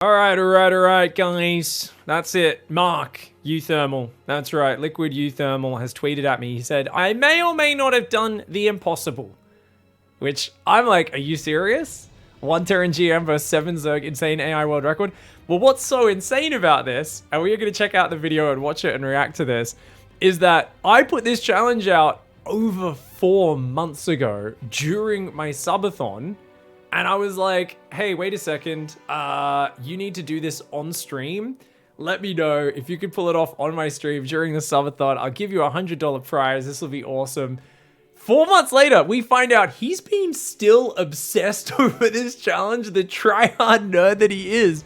All right, guys. That's it. Mark, uThermal. That's right. Liquid uThermal has tweeted at me. He said, I may or may not have done the impossible. Which I'm like, are you serious? 1 Terran GM versus 7 Zerg insane AI world record. Well, what's so insane about this, and we're going to check out the video and watch it and react to this, is that I put this challenge out over 4 months ago during my subathon. And I was like, hey, wait a second. You need to do this on stream. Let me know if you could pull it off on my stream during the subathon. I'll give you a $100 prize. This will be awesome. 4 months later, we find out he's been still obsessed over this challenge, the tryhard nerd that he is.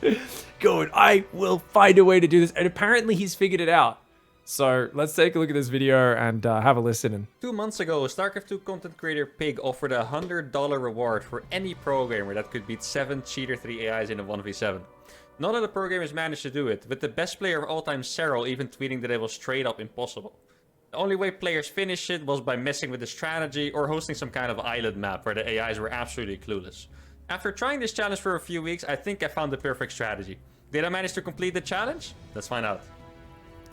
Going, I will find a way to do this. And apparently he's figured it out. So let's take a look at this video and have a listen. 2 months ago, StarCraft 2 content creator Pig offered a $100 reward for any pro gamer that could beat 7 Cheater 3 AIs in a 1v7. None of the pro gamers managed to do it, with the best player of all time, Cyril, even tweeting that it was straight up impossible. The only way players finished it was by messing with the strategy or hosting some kind of island map where the AIs were absolutely clueless. After trying this challenge for a few weeks, I think I found the perfect strategy. Did I manage to complete the challenge? Let's find out.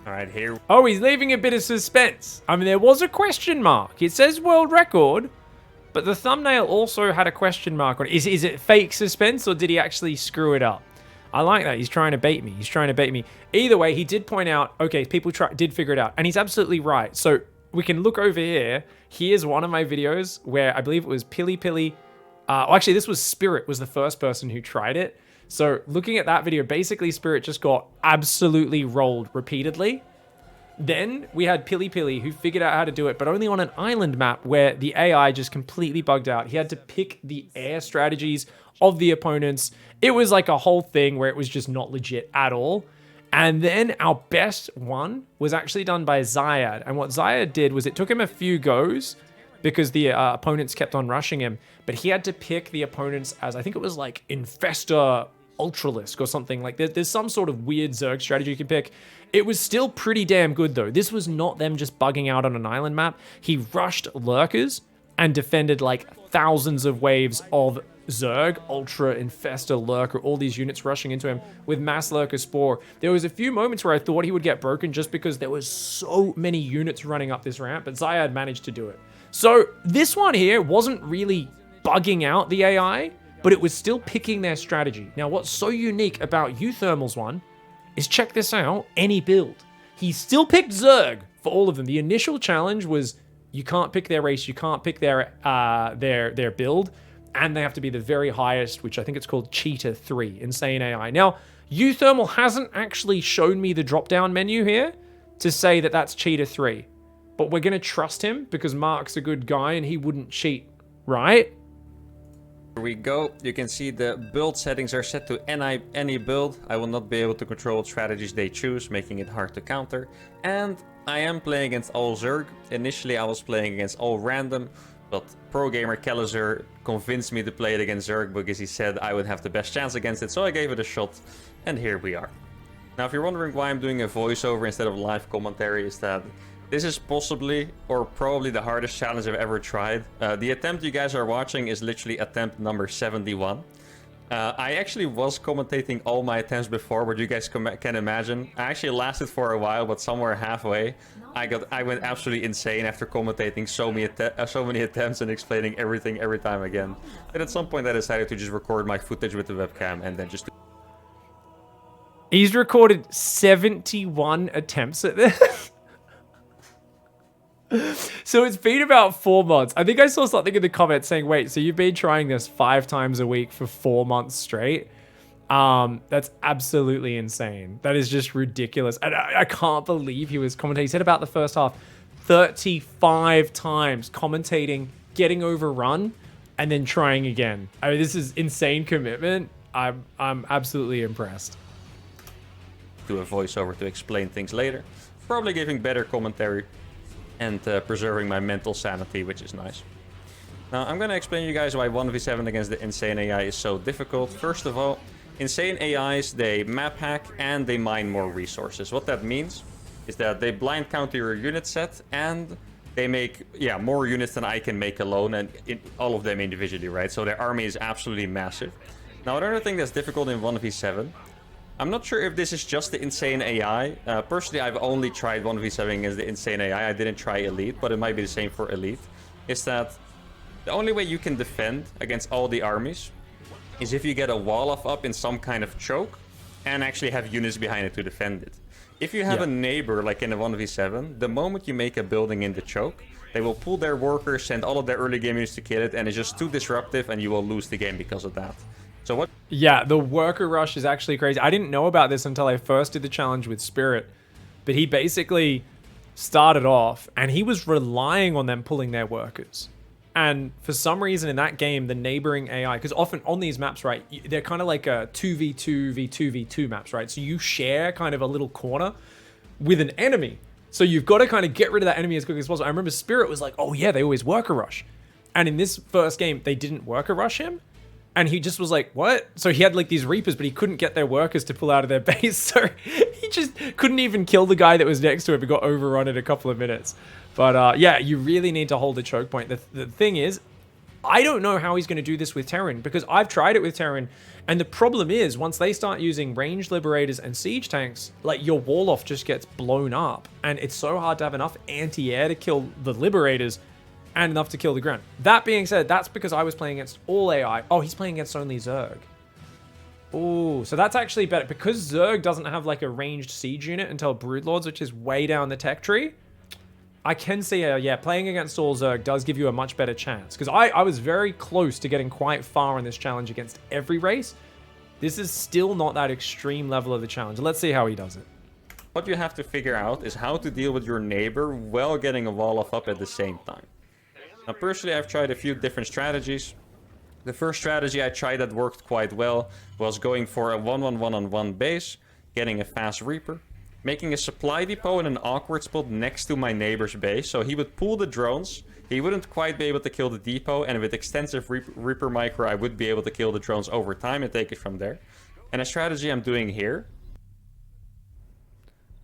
Alright, here. Oh, he's leaving a bit of suspense. I mean, there was a question mark. It says world record, but the thumbnail also had a question mark on it. Is it fake suspense, or did he actually screw it up? I like that. He's trying to bait me. He's trying to bait me. Either way, he did point out, okay, people did figure it out. And he's absolutely right. So we can look over here. Here's one of my videos where I believe it was Pilly. Actually, this was Spirit was the first person who tried it. So looking at that video, basically Spirit just got absolutely rolled repeatedly. Then we had Pilly who figured out how to do it, but only on an island map where the AI just completely bugged out. He had to pick the air strategies of the opponents. It was like a whole thing where it was just not legit at all. And then our best one was actually done by Zyad. And what Zyad did was it took him a few goes because the opponents kept on rushing him, but he had to pick the opponents as, I think it was like Infestor Ultralisk or something. Like there's some sort of weird Zerg strategy you can pick. It was still pretty damn good though. This was not them just bugging out on an island map. He rushed lurkers and defended like thousands of waves of Zerg, Ultra, Infestor, Lurker, all these units rushing into him with Mass Lurker Spore. There was a few moments where I thought he would get broken just because there was so many units running up this ramp, but Zyad managed to do it. So this one here wasn't really bugging out the AI, but it was still picking their strategy. Now, what's so unique about uThermal's one is, check this out, any build. He still picked Zerg for all of them. The initial challenge was you can't pick their race, you can't pick their build, and they have to be the very highest, which I think it's called Cheater 3, Insane AI. Now, uThermal hasn't actually shown me the drop-down menu here to say that that's Cheater 3, but we're going to trust him because Mark's a good guy and he wouldn't cheat, right? Here we go. You can see the build settings are set to any build. I will not be able to control what strategies they choose, making it hard to counter. And I am playing against all Zerg. Initially, I was playing against all random, but pro gamer Kellezer convinced me to play it against Zerg because he said I would have the best chance against it, so I gave it a shot, and here we are. Now, if you're wondering why I'm doing a voiceover instead of live commentary, is that this is possibly, or probably, the hardest challenge I've ever tried. The attempt you guys are watching is literally attempt number 71. I actually was commentating all my attempts before, but you guys can imagine. I actually lasted for a while, but somewhere halfway, I went absolutely insane after commentating so many attempts and explaining everything every time again. And at some point I decided to just record my footage with the webcam and then just... He's recorded 71 attempts at this. So it's been about 4 months. I think I saw something in the comments saying, wait, so you've been trying this 5 times a week for 4 months straight? That's absolutely insane. That is just ridiculous. And I can't believe he was commentating. He said about the first half 35 times commentating, getting overrun, and then trying again. I mean, this is insane commitment. I'm absolutely impressed. Do a voiceover to explain things later. Probably giving better commentary and preserving my mental sanity, which is nice. Now, I'm going to explain to you guys why 1v7 against the Insane AI is so difficult. First of all, Insane AIs, they map hack and they mine more resources. What that means is that they blind counter your unit set and they make, more units than I can make alone, and all of them individually, right? So their army is absolutely massive. Now, another thing that's difficult in 1v7 I'm not sure if this is just the Insane AI. Personally, I've only tried 1v7 against the Insane AI. I didn't try Elite, but it might be the same for Elite. Is that the only way you can defend against all the armies is if you get a wall of up in some kind of choke and actually have units behind it to defend it. If you have a neighbor like in a 1v7, the moment you make a building in the choke, they will pull their workers, send all of their early game units to kill it, and it's just too disruptive and you will lose the game because of that. So what? Yeah, the worker rush is actually crazy. I didn't know about this until I first did the challenge with Spirit, but he basically started off and he was relying on them pulling their workers. And for some reason in that game, the neighboring AI, because often on these maps, right, they're kind of like a 2v2, v2v2 maps, right? So you share kind of a little corner with an enemy. So you've got to kind of get rid of that enemy as quickly as possible. I remember Spirit was like, oh yeah, they always worker rush. And in this first game, they didn't worker rush him. And he just was like, what? So he had like these Reapers, but he couldn't get their workers to pull out of their base. So he just couldn't even kill the guy that was next to him. He got overrun in a couple of minutes. But yeah, you really need to hold the choke point. The thing is, I don't know how he's going to do this with Terran, because I've tried it with Terran. And the problem is, once they start using ranged liberators and siege tanks, like your wall off just gets blown up. And it's so hard to have enough anti-air to kill the liberators and enough to kill the ground. That being said, that's because I was playing against all AI. Oh, he's playing against only Zerg. Oh, so that's actually better. Because Zerg doesn't have like a ranged siege unit until Broodlords, which is way down the tech tree. I can see, yeah, playing against all Zerg does give you a much better chance. Because I was very close to getting quite far in this challenge against every race. This is still not that extreme level of the challenge. Let's see how he does it. What you have to figure out is how to deal with your neighbor while getting a wall of up at the same time. Now, personally, I've tried a few different strategies. The first strategy I tried that worked quite well was going for a 1-1-1-on-1 base, getting a fast Reaper, making a supply depot in an awkward spot next to my neighbor's base. So he would pull the drones. He wouldn't quite be able to kill the depot. And with extensive Reaper micro, I would be able to kill the drones over time and take it from there. And a strategy I'm doing here.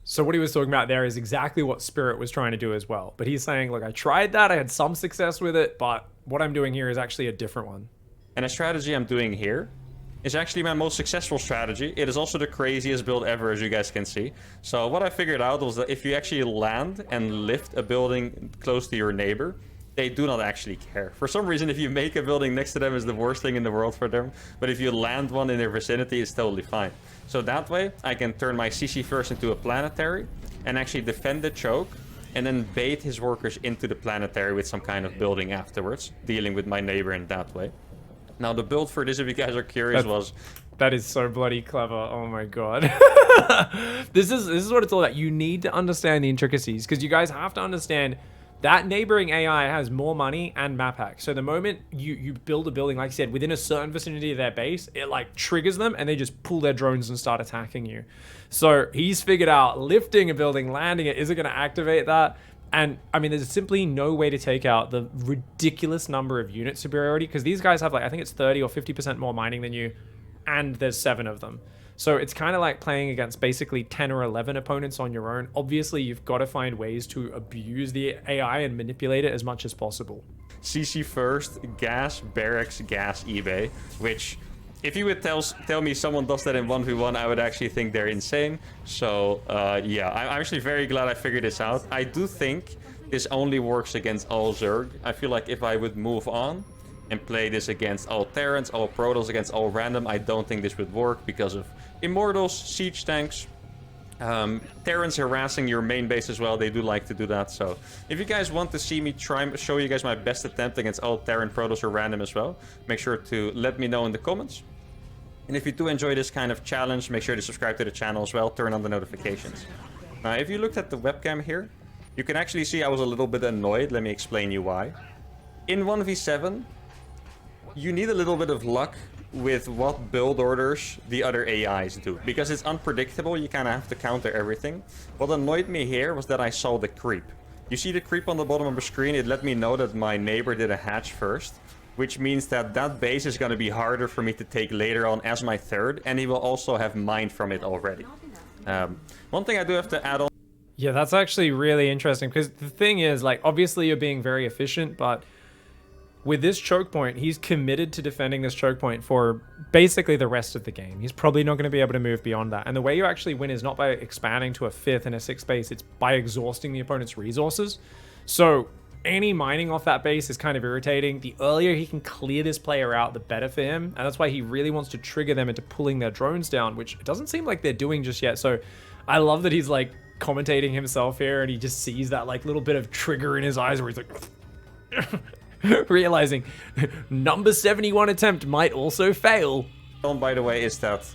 So what he was talking about there is exactly what Spirit was trying to do as well. But he's saying, look, I tried that. I had some success with it. But what I'm doing here is actually a different one. And a strategy I'm doing here is actually my most successful strategy. It is also the craziest build ever, as you guys can see. So what I figured out was that if you actually land and lift a building close to your neighbor, they do not actually care. For some reason, if you make a building next to them, is the worst thing in the world for them. But if you land one in their vicinity, it's totally fine. So that way, I can turn my CC first into a planetary and actually defend the choke and then bait his workers into the planetary with some kind of building afterwards, dealing with my neighbor in that way. Now, the build for this, if you guys are curious, That is so bloody clever. Oh my god. This is what it's all about. You need to understand the intricacies, because you guys have to understand that neighboring AI has more money and map hacks. So the moment you build a building, like I said, within a certain vicinity of their base, it like triggers them and they just pull their drones and start attacking you. So he's figured out lifting a building, landing it, is it going to activate that? And I mean, there's simply no way to take out the ridiculous number of unit superiority, because these guys have like, I think it's 30 or 50% more mining than you, and there's 7 of them. So it's kind of like playing against basically 10 or 11 opponents on your own. Obviously, you've got to find ways to abuse the AI and manipulate it as much as possible. CC first, gas, barracks, gas, eBay, which if you would tell me someone does that in 1v1, I would actually think they're insane. So yeah, I'm actually very glad I figured this out. I do think this only works against all Zerg. I feel like if I would move on and play this against all Terrans, all Protoss, against all Random, I don't think this would work because of Immortals, siege tanks, Terrans harassing your main base as well. They do like to do that. So if you guys want to see me show you guys my best attempt against all Terran, Protoss, or Random as well, make sure to let me know in the comments. And if you do enjoy this kind of challenge, make sure to subscribe to the channel as well. Turn on the notifications. Now, if you looked at the webcam here, you can actually see I was a little bit annoyed. Let me explain you why. In 1v7, you need a little bit of luck with what build orders the other AIs do, because it's unpredictable. You kind of have to counter everything. What annoyed me here was that I saw the creep. You see the creep on the bottom of the screen? It let me know that my neighbor did a hatch first, which means that that base is going to be harder for me to take later on as my third, and he will also have mined from it already. One thing I do have to add on. Yeah, that's actually really interesting, because the thing is, like, obviously you're being very efficient, but with this choke point, he's committed to defending this choke point for basically the rest of the game. He's probably not going to be able to move beyond that. And the way you actually win is not by expanding to a 5th and a 6th base, it's by exhausting the opponent's resources. So any mining off that base is kind of irritating. The earlier he can clear this player out, the better for him. And that's why he really wants to trigger them into pulling their drones down, which it doesn't seem like they're doing just yet. So I love that he's like commentating himself here and he just sees that like little bit of trigger in his eyes where he's like realizing number 71 attempt might also fail. By the way, is that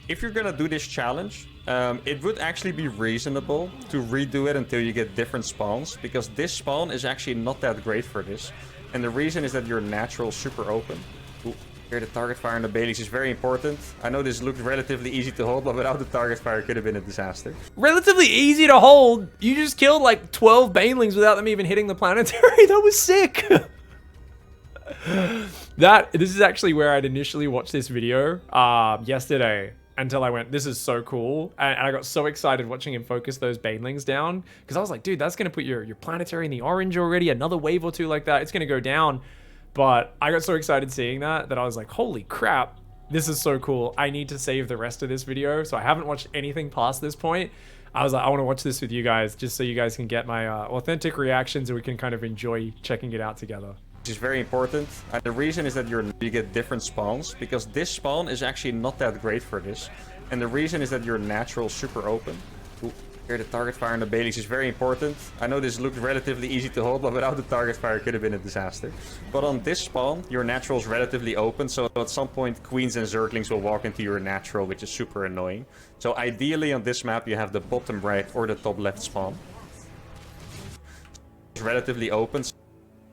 if you're gonna do this challenge, it would actually be reasonable to redo it until you get different spawns, because this spawn is actually not that great for this. And the reason is that your natural super open. Ooh, here the target fire on the Baileys is very important. I know this looked relatively easy to hold, but without the target fire it could have been a disaster. Relatively easy to hold. You just killed like 12 banelings without them even hitting the planetary. That was sick. This is actually where I'd initially watched this video yesterday until I went, this is so cool. And I got so excited watching him focus those banelings down because I was like, dude, that's going to put your planetary in the orange already. Another wave or two like that, it's going to go down. But I got so excited seeing that I was like, holy crap, this is so cool. I need to save the rest of this video. So I haven't watched anything past this point. I was like, I want to watch this with you guys just so you guys can get my authentic reactions and we can kind of enjoy checking it out together. Which is very important. And the reason is that you get different spawns, because this spawn is actually not that great for this. And the reason is that your natural super open. Ooh, here the target fire on the Baileys is very important. I know this looked relatively easy to hold, but without the target fire it could have been a disaster. But on this spawn, your natural is relatively open, so at some point queens and zerglings will walk into your natural, which is super annoying. So ideally on this map you have the bottom right or the top left spawn. It's relatively open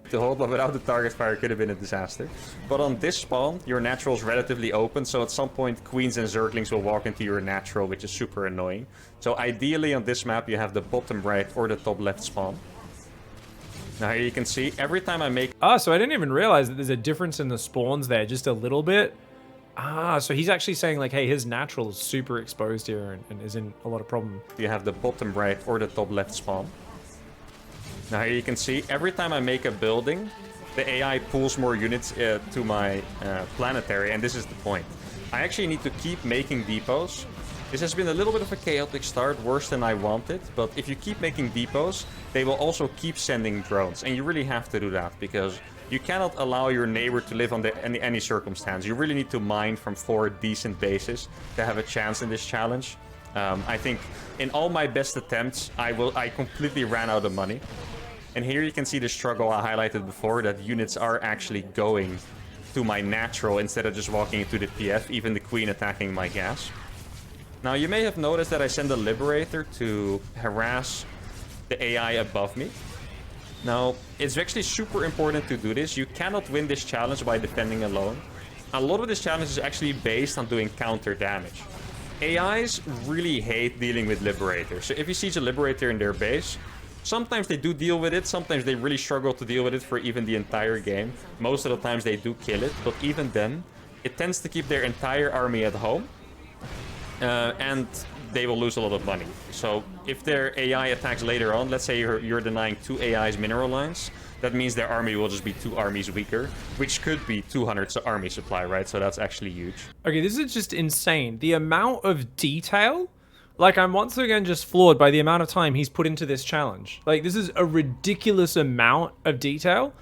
to hold, but without the target fire it could have been a disaster. But on this spawn, your natural is relatively open, so at some point queens and zerglings will walk into your natural, which is super annoying. So ideally on this map you have the bottom right or the top left spawn. Now here you can see, every time I make... Oh, so I didn't even realize that there's a difference in the spawns there, just a little bit. Ah, so he's actually saying like, hey, his natural is super exposed here and is in a lot of problem. You have the bottom right or the top left spawn. Now here you can see, every time I make a building, the AI pulls more units to my planetary, and this is the point. I actually need to keep making depots. This has been a little bit of a chaotic start, worse than I wanted, but if you keep making depots, they will also keep sending drones, and you really have to do that, because you cannot allow your neighbor to live under any circumstance. You really need to mine from 4 decent bases to have a chance in this challenge. I think in all my best attempts, I completely ran out of money. And here you can see the struggle I highlighted before, that units are actually going to my natural instead of just walking into the PF, even the queen attacking my gas. Now you may have noticed that I send a liberator to harass the AI above me. Now, it's actually super important to do this. You cannot win this challenge by defending alone. A lot of this challenge is actually based on doing counter damage. AIs really hate dealing with liberators. So if you siege a liberator in their base, sometimes they do deal with it, sometimes they really struggle to deal with it for even the entire game. Most of the times they do kill it, but even then, it tends to keep their entire army at home. And they will lose a lot of money. So if their AI attacks later on, let's say you're denying 2 AIs mineral lines, that means their army will just be 2 armies weaker, which could be 200 army supply, right? So that's actually huge. Okay, this is just insane. The amount of detail, like I'm once again just floored by the amount of time he's put into this challenge. Like this is a ridiculous amount of detail.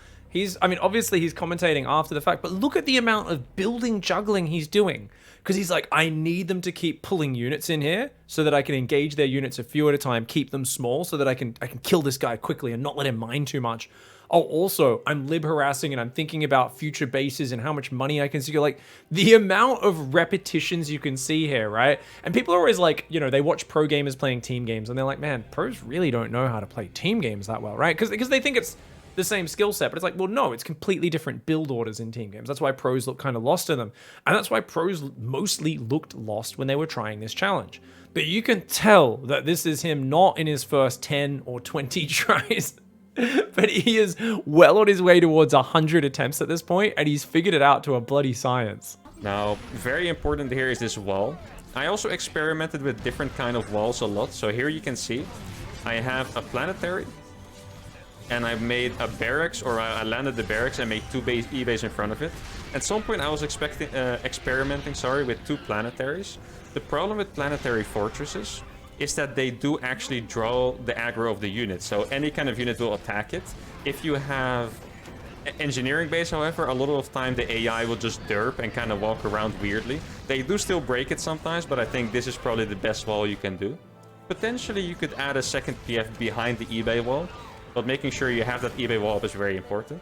I mean, obviously he's commentating after the fact, but look at the amount of building juggling he's doing. Because he's like, I need them to keep pulling units in here so that I can engage their units a few at a time, keep them small so that I can kill this guy quickly and not let him mine too much. Oh, also, I'm lib harassing and I'm thinking about future bases and how much money I can secure. Like, the amount of repetitions you can see here, right? And people are always like, you know, they watch pro gamers playing team games and they're like, man, pros really don't know how to play team games that well, right? Because they think it's the same skill set, but it's like, well, no, it's completely different build orders in team games. That's why pros look kind of lost in them. And that's why pros mostly looked lost when they were trying this challenge. But you can tell that this is him not in his first 10 or 20 tries, but he is well on his way towards 100 attempts at this point, and he's figured it out to a bloody science. Now, very important here is this wall. I also experimented with different kind of walls a lot. So here you can see I have a planetary, and I made a barracks, or I landed the barracks and made 2 E-bays in front of it. At some point I was experimenting, with 2 planetaries. The problem with planetary fortresses is that they do actually draw the aggro of the unit, so any kind of unit will attack it. If you have engineering base, however, a lot of time the AI will just derp and kind of walk around weirdly. They do still break it sometimes, but I think this is probably the best wall you can do. Potentially you could add a second PF behind the eBay wall, but making sure you have that eBay wall up is very important.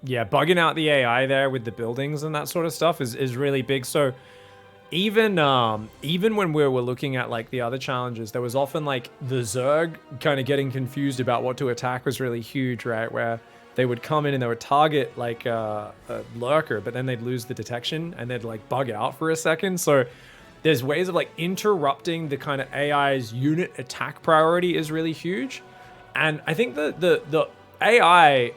Yeah, bugging out the AI there with the buildings and that sort of stuff is really big. So even when we were looking at like the other challenges, there was often like the Zerg kind of getting confused about what to attack was really huge, right? Where they would come in and they would target like a lurker, but then they'd lose the detection and they'd like bug out for a second. So there's ways of like interrupting the kind of AI's unit attack priority is really huge. And I think the AI,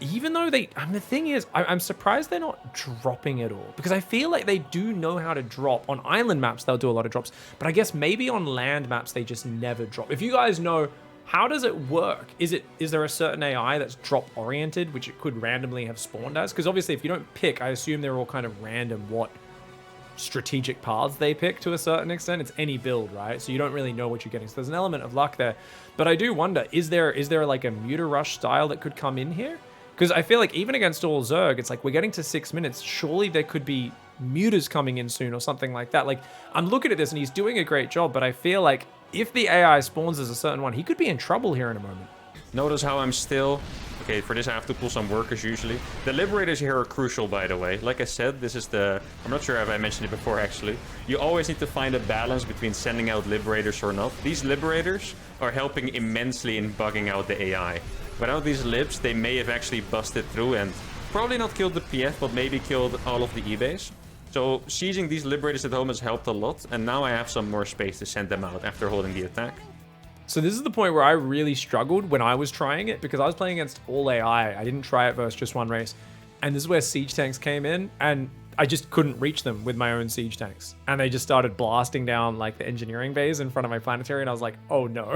even though the thing is, I'm surprised they're not dropping it all, because I feel like they do know how to drop. On island maps, they'll do a lot of drops, but I guess maybe on land maps, they just never drop. If you guys know, how does it work? Is there a certain AI that's drop oriented, which it could randomly have spawned as? Because obviously if you don't pick, I assume they're all kind of random what strategic paths they pick to a certain extent. It's any build, right? So you don't really know what you're getting. So there's an element of luck there. But I do wonder, is there like a Muta Rush style that could come in here? Because I feel like even against all Zerg, it's like we're getting to 6 minutes. Surely there could be mutas coming in soon or something like that. Like, I'm looking at this and he's doing a great job, but I feel like if the AI spawns as a certain one, he could be in trouble here in a moment. Notice how I'm still... Okay, for this I have to pull some workers usually. The Liberators here are crucial, by the way. Like I said, this is the... I'm not sure if I mentioned it before, actually. You always need to find a balance between sending out Liberators or not. These Liberators are helping immensely in bugging out the AI. Without these libs, they may have actually busted through and probably not killed the PF, but maybe killed all of the eBays. So sieging these Liberators at home has helped a lot, and now I have some more space to send them out after holding the attack. So this is the point where I really struggled when I was trying it, because I was playing against all AI. I didn't try it versus just one race. And this is where siege tanks came in, and I just couldn't reach them with my own siege tanks. And they just started blasting down like the engineering bays in front of my planetary, and I was like, oh no.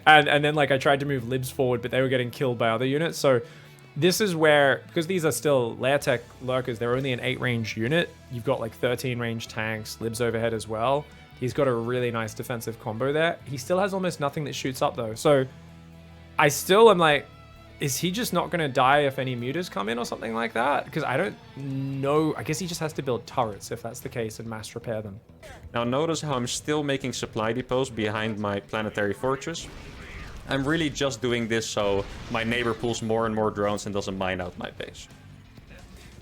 and then like I tried to move libs forward, but they were getting killed by other units. So this is where, because these are still layer tech lurkers, they're only an 8 range unit. You've got like 13 range tanks, libs overhead as well. He's got a really nice defensive combo there. He still has almost nothing that shoots up though. So I still am like, is he just not going to die if any mutas come in or something like that? Because I don't know. I guess he just has to build turrets if that's the case and mass repair them. Now notice how I'm still making supply depots behind my planetary fortress. I'm really just doing this so my neighbor pulls more and more drones and doesn't mine out my base.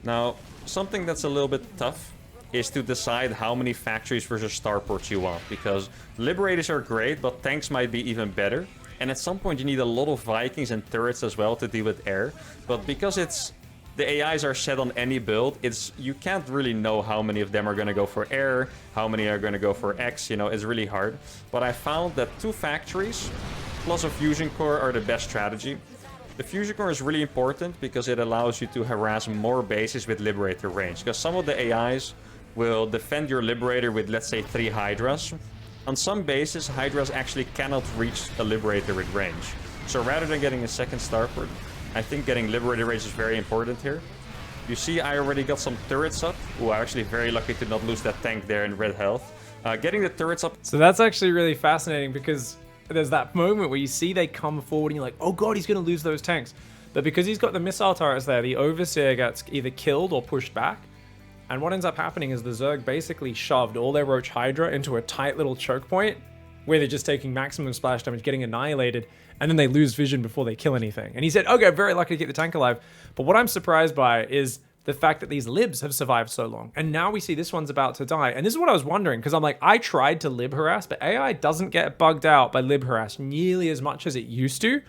Now, something that's a little bit tough is to decide how many factories versus starports you want, because Liberators are great, but tanks might be even better. And at some point you need a lot of Vikings and turrets as well to deal with air. But because the AIs are set on any build, you can't really know how many of them are going to go for air, how many are going to go for X, you know, it's really hard. But I found that 2 factories plus a fusion core are the best strategy. The fusion core is really important because it allows you to harass more bases with Liberator range. Because some of the AIs will defend your Liberator with, let's say, 3 Hydras. On some bases, Hydras actually cannot reach a Liberator with range. So rather than getting a second starport, I think getting Liberator range is very important here. You see I already got some turrets up. Ooh, I'm actually very lucky to not lose that tank there in red health. Getting the turrets up... So that's actually really fascinating, because there's that moment where you see they come forward and you're like, oh god, he's going to lose those tanks. But because he's got the missile turrets there, the Overseer gets either killed or pushed back. And what ends up happening is the Zerg basically shoved all their Roach Hydra into a tight little choke point where they're just taking maximum splash damage, getting annihilated, and then they lose vision before they kill anything. And he said, okay, very lucky to keep the tank alive. But what I'm surprised by is the fact that these libs have survived so long. And now we see this one's about to die. And this is what I was wondering, because I'm like, I tried to lib harass, but AI doesn't get bugged out by lib harass nearly as much as it used to.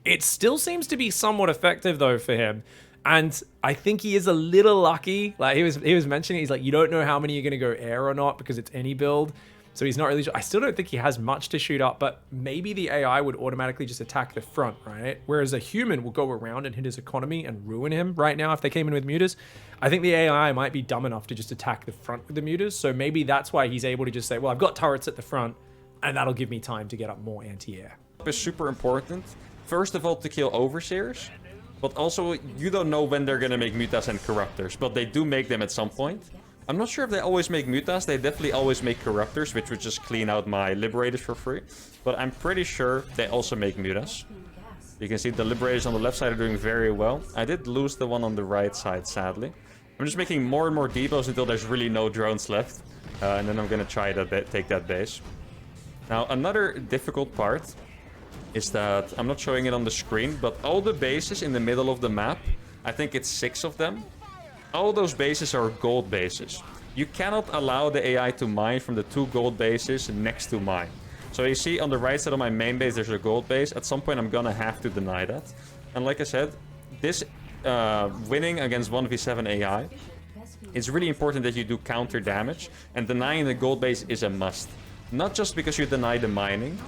It still seems to be somewhat effective though for him. And I think he is a little lucky. Like he was mentioning, he's like, you don't know how many you're going to go air or not because it's any build. So he's not really sure. I still don't think he has much to shoot up, but maybe the AI would automatically just attack the front, right? Whereas a human will go around and hit his economy and ruin him right now if they came in with mutas. I think the AI might be dumb enough to just attack the front with the mutas. So maybe that's why he's able to just say, well, I've got turrets at the front and that'll give me time to get up more anti-air. Is super important. First of all, to kill overseers, but also you don't know when they're gonna make mutas and corruptors, but they do make them at some point. I'm not sure if they always make mutas. They definitely always make corruptors, which would just clean out my liberators for free. But I'm pretty sure they also make mutas. You can see the liberators on the left side are doing very well. I did lose the one on the right side, sadly. I'm just making more and more depots until there's really no drones left. And then I'm gonna try to take that base. Now, another difficult part is that I'm not showing it on the screen, but all the bases in the middle of the map, I think it's 6 of them. All those bases are gold bases. You cannot allow the AI to mine from the 2 gold bases next to mine. So you see on the right side of my main base, there's a gold base. At some point, I'm gonna have to deny that. And like I said, this winning against 1v7 AI, it's really important that you do counter damage. And denying the gold base is a must. Not just because you deny the mining,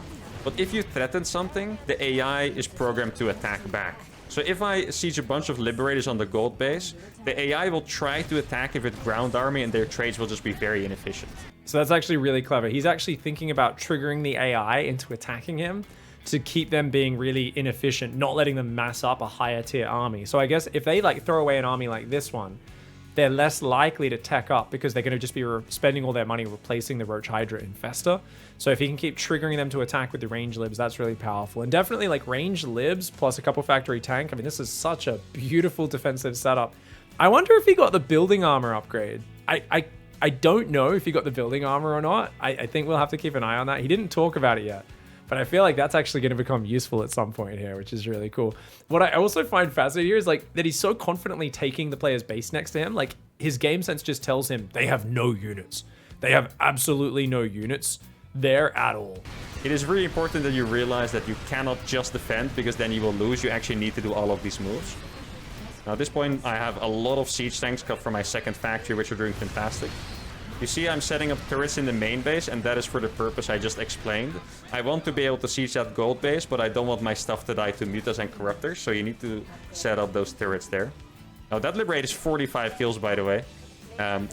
but if you threaten something, the AI is programmed to attack back. So if I siege a bunch of liberators on the gold base, the AI will try to attack it with ground army and their trades will just be very inefficient. So that's actually really clever. He's actually thinking about triggering the AI into attacking him to keep them being really inefficient, not letting them mass up a higher tier army. So I guess if they like throw away an army like this one, they're less likely to tech up because they're going to just be spending all their money replacing the Roach Hydra Infestor. So if he can keep triggering them to attack with the range libs, that's really powerful. And definitely like range libs plus a couple factory tank. I mean, this is such a beautiful defensive setup. I wonder if he got the building armor upgrade. I don't know if he got the building armor or not. I think we'll have to keep an eye on that. He didn't talk about it yet. But I feel like that's actually going to become useful at some point here, which is really cool. What I also find fascinating here is like that he's so confidently taking the player's base next to him. Like his game sense just tells him they have no units. They have absolutely no units there at all. It is really important that you realize that you cannot just defend because then you will lose. You actually need to do all of these moves. Now at this point, I have a lot of siege tanks cut from my second factory, which are doing fantastic. You see I'm setting up turrets in the main base, and that is for the purpose I just explained. I want to be able to siege that gold base, but I don't want my stuff to die to mutas and corruptors, so you need to set up those turrets there. Now that liberator is 45 kills, by the way.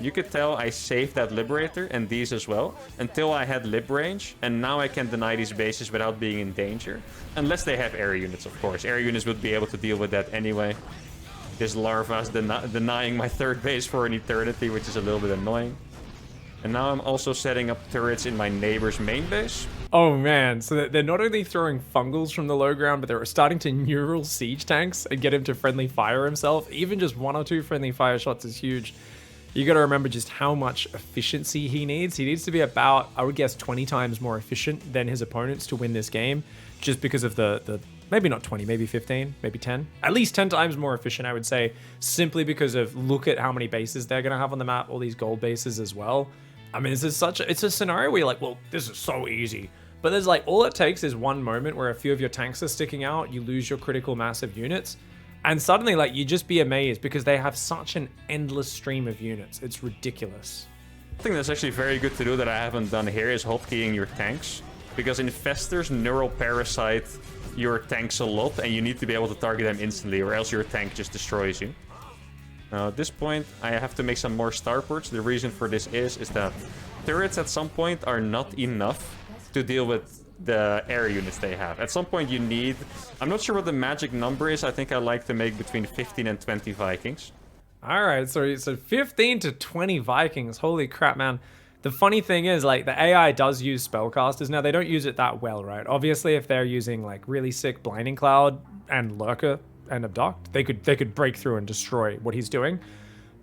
You could tell I saved that liberator and these as well until I had lib range, and now I can deny these bases without being in danger. Unless they have air units, of course. Air units would be able to deal with that anyway. This larva is denying my third base for an eternity, which is a little bit annoying. And now I'm also setting up turrets in my neighbor's main base. Oh man, so they're not only throwing fungals from the low ground, but they're starting to neural siege tanks and get him to friendly fire himself. Even just 1 or 2 friendly fire shots is huge. You got to remember just how much efficiency he needs. He needs to be about, I would guess, 20 times more efficient than his opponents to win this game, just because of the maybe not 20, maybe 15, maybe 10. At least 10 times more efficient, I would say, simply because of look at how many bases they're going to have on the map, all these gold bases as well. I mean, this is it's a scenario where you're like, well, this is so easy. But there's like, all it takes is one moment where a few of your tanks are sticking out, you lose your critical mass of units, and suddenly like you just be amazed because they have such an endless stream of units. It's ridiculous. Something that's actually very good to do that I haven't done here is hotkeying your tanks. Because infestors neural parasite your tanks a lot, and you need to be able to target them instantly, or else your tank just destroys you. Now at this point, I have to make some more starports. The reason for this is that turrets at some point are not enough to deal with the air units they have. At some point you need... I'm not sure what the magic number is. I think I like to make between 15 and 20 Vikings. Alright, so 15 to 20 Vikings. Holy crap, man. The funny thing is, like, the AI does use spellcasters. Now, they don't use it that well, right? Obviously, if they're using, like, really sick Blinding Cloud and Lurker and Abduct, they could break through and destroy what he's doing.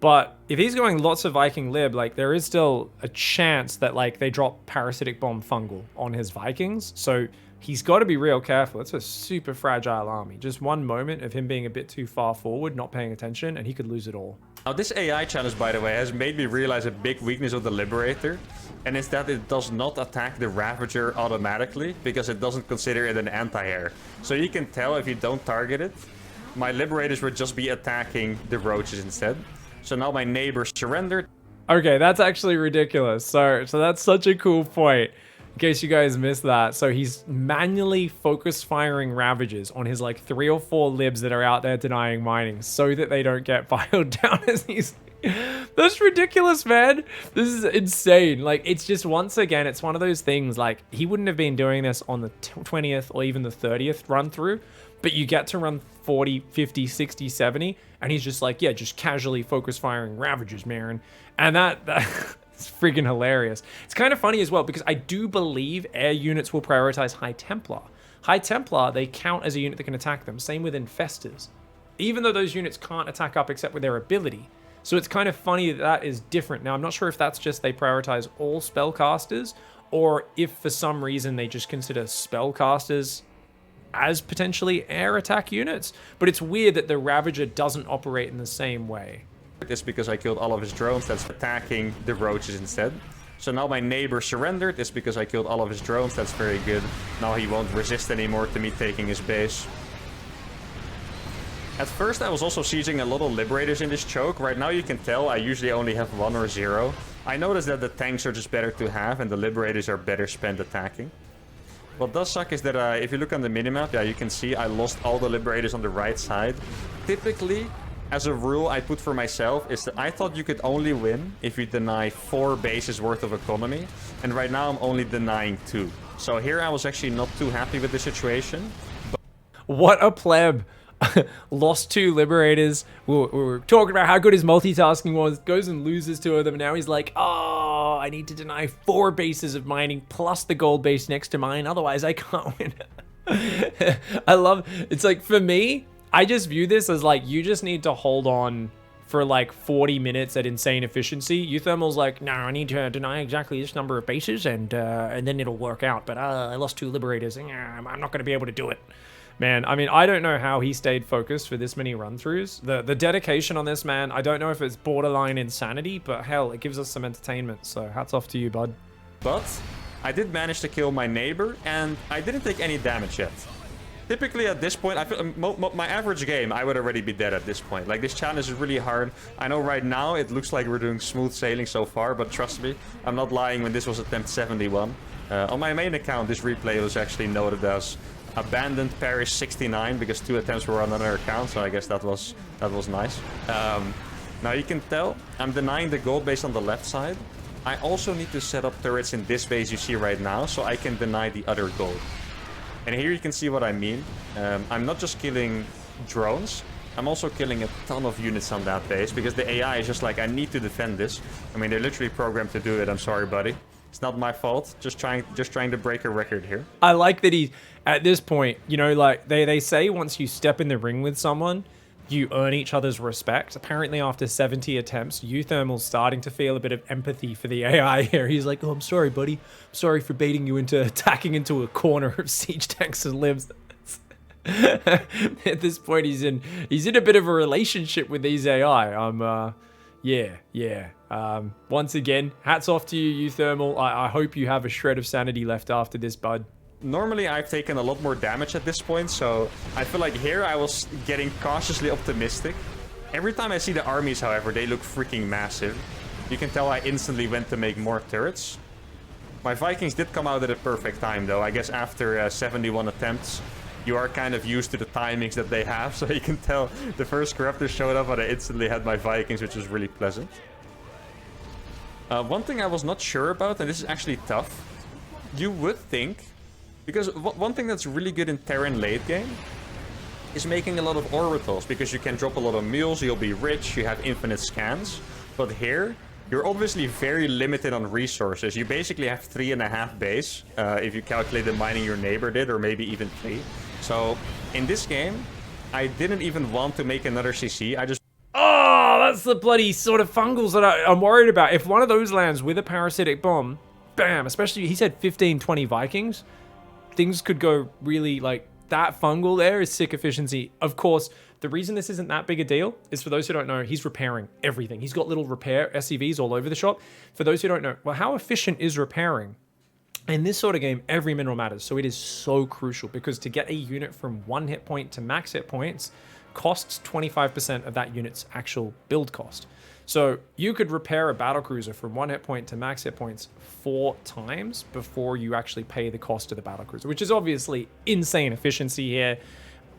But if he's going lots of Viking lib, like, there is still a chance that, like, they drop Parasitic Bomb Fungal on his Vikings. So he's got to be real careful. It's a super fragile army. Just one moment of him being a bit too far forward, not paying attention, and he could lose it all. Now, this AI challenge, by the way, has made me realize a big weakness of the Liberator, and it's that it does not attack the Ravager automatically because it doesn't consider it an anti-air. So you can tell if you don't target it, my Liberators would just be attacking the Roaches instead. So now my neighbors surrendered. Okay, that's actually ridiculous. So that's such a cool point. In case you guys missed that. So he's manually focus firing Ravagers on his like 3 or 4 libs that are out there denying mining so that they don't get filed down as he's That's ridiculous, man. This is insane. Like, it's just, once again, it's one of those things, like, he wouldn't have been doing this on the 20th or even the 30th run through, but you get to run 40, 50, 60, 70, and he's just like, yeah, just casually focus firing Ravagers, man. And that's freaking hilarious. It's kind of funny as well, because I do believe air units will prioritize High Templar. High Templar, they count as a unit that can attack them. Same with Infestors. Even though those units can't attack up except with their ability. So it's kind of funny that that is different. Now, I'm not sure if that's just they prioritize all spellcasters, or if for some reason they just consider spellcasters as potentially air attack units. But it's weird that the Ravager doesn't operate in the same way. It's because I killed all of his drones that's attacking the roaches instead. So now my neighbor surrendered. It's because I killed all of his drones. That's very good. Now he won't resist anymore to me taking his base. At first I was also sieging a lot of Liberators in this choke. Right now you can tell I usually only have 1 or 0. I noticed that the tanks are just better to have and the Liberators are better spent attacking. What does suck is that if you look on the minimap, yeah, you can see I lost all the Liberators on the right side. Typically, as a rule I put for myself is that I thought you could only win if you deny 4 bases worth of economy. And right now I'm only denying 2. So here I was actually not too happy with the situation. What a pleb. Lost 2 Liberators. We were talking about how good his multitasking was. Goes and loses 2 of them. And now he's like, oh, I need to deny 4 bases of mining plus the gold base next to mine. Otherwise, I can't win. I love, it's like, for me, I just view this as like, you just need to hold on for like 40 minutes at insane efficiency. uThermal's like, no, I need to deny exactly this number of bases and then it'll work out. But I lost 2 Liberators. I'm not going to be able to do it. Man, I mean, I don't know how he stayed focused for this many run-throughs. The dedication on this, man, I don't know if it's borderline insanity, but hell, it gives us some entertainment. So hats off to you, bud. But I did manage to kill my neighbor, and I didn't take any damage yet. Typically at this point, I feel my average game, I would already be dead at this point. Like, this challenge is really hard. I know right now it looks like we're doing smooth sailing so far, but trust me, I'm not lying when this was attempt 71. On my main account, this replay was actually noted as abandoned Parish 69 because 2 attempts were on another account, so I guess that was nice. Now you can tell I'm denying the gold base on the left side. I also need to set up turrets in this base you see right now so I can deny the other gold. And here you can see what I mean. I'm not just killing drones, I'm also killing a ton of units on that base because the AI is just like, I need to defend this. I mean, they're literally programmed to do it. I'm sorry, buddy. It's not my fault. Just trying to break a record here. I like that he, at this point, you know, like they say once you step in the ring with someone, you earn each other's respect. Apparently after 70 attempts, uThermal's starting to feel a bit of empathy for the AI here. He's like, oh, I'm sorry, buddy. I'm sorry for baiting you into attacking into a corner of siege tanks and libs. At this point, he's in a bit of a relationship with these AI. Yeah. Once again, hats off to you, uThermal. I hope you have a shred of sanity left after this, bud. Normally, I've taken a lot more damage at this point, so I feel like here I was getting cautiously optimistic. Every time I see the armies, however, they look freaking massive. You can tell I instantly went to make more turrets. My Vikings did come out at a perfect time, though. I guess after 71 attempts, you are kind of used to the timings that they have, so you can tell the first Corruptor showed up and I instantly had my Vikings, which was really pleasant. One thing I was not sure about, and this is actually tough, you would think, because one thing that's really good in Terran late game is making a lot of orbitals, because you can drop a lot of mules, you'll be rich, you have infinite scans, but here, you're obviously very limited on resources. You basically have 3.5 base, if you calculate the mining your neighbor did, or maybe even 3. So, in this game, I didn't even want to make another CC, I just... Oh, that's the bloody sort of fungals that I'm worried about. If one of those lands with a parasitic bomb, bam, especially, he said 15, 20 Vikings, things could go really, like, that fungal there is sick efficiency. Of course, the reason this isn't that big a deal is, for those who don't know, he's repairing everything. He's got little repair SCVs all over the shop. For those who don't know, well, how efficient is repairing? In this sort of game, every mineral matters. So it is so crucial, because to get a unit from 1 hit point to max hit points costs 25% of that unit's actual build cost. So you could repair a battlecruiser from 1 hit point to max hit points 4 times before you actually pay the cost of the battlecruiser, which is obviously insane efficiency here.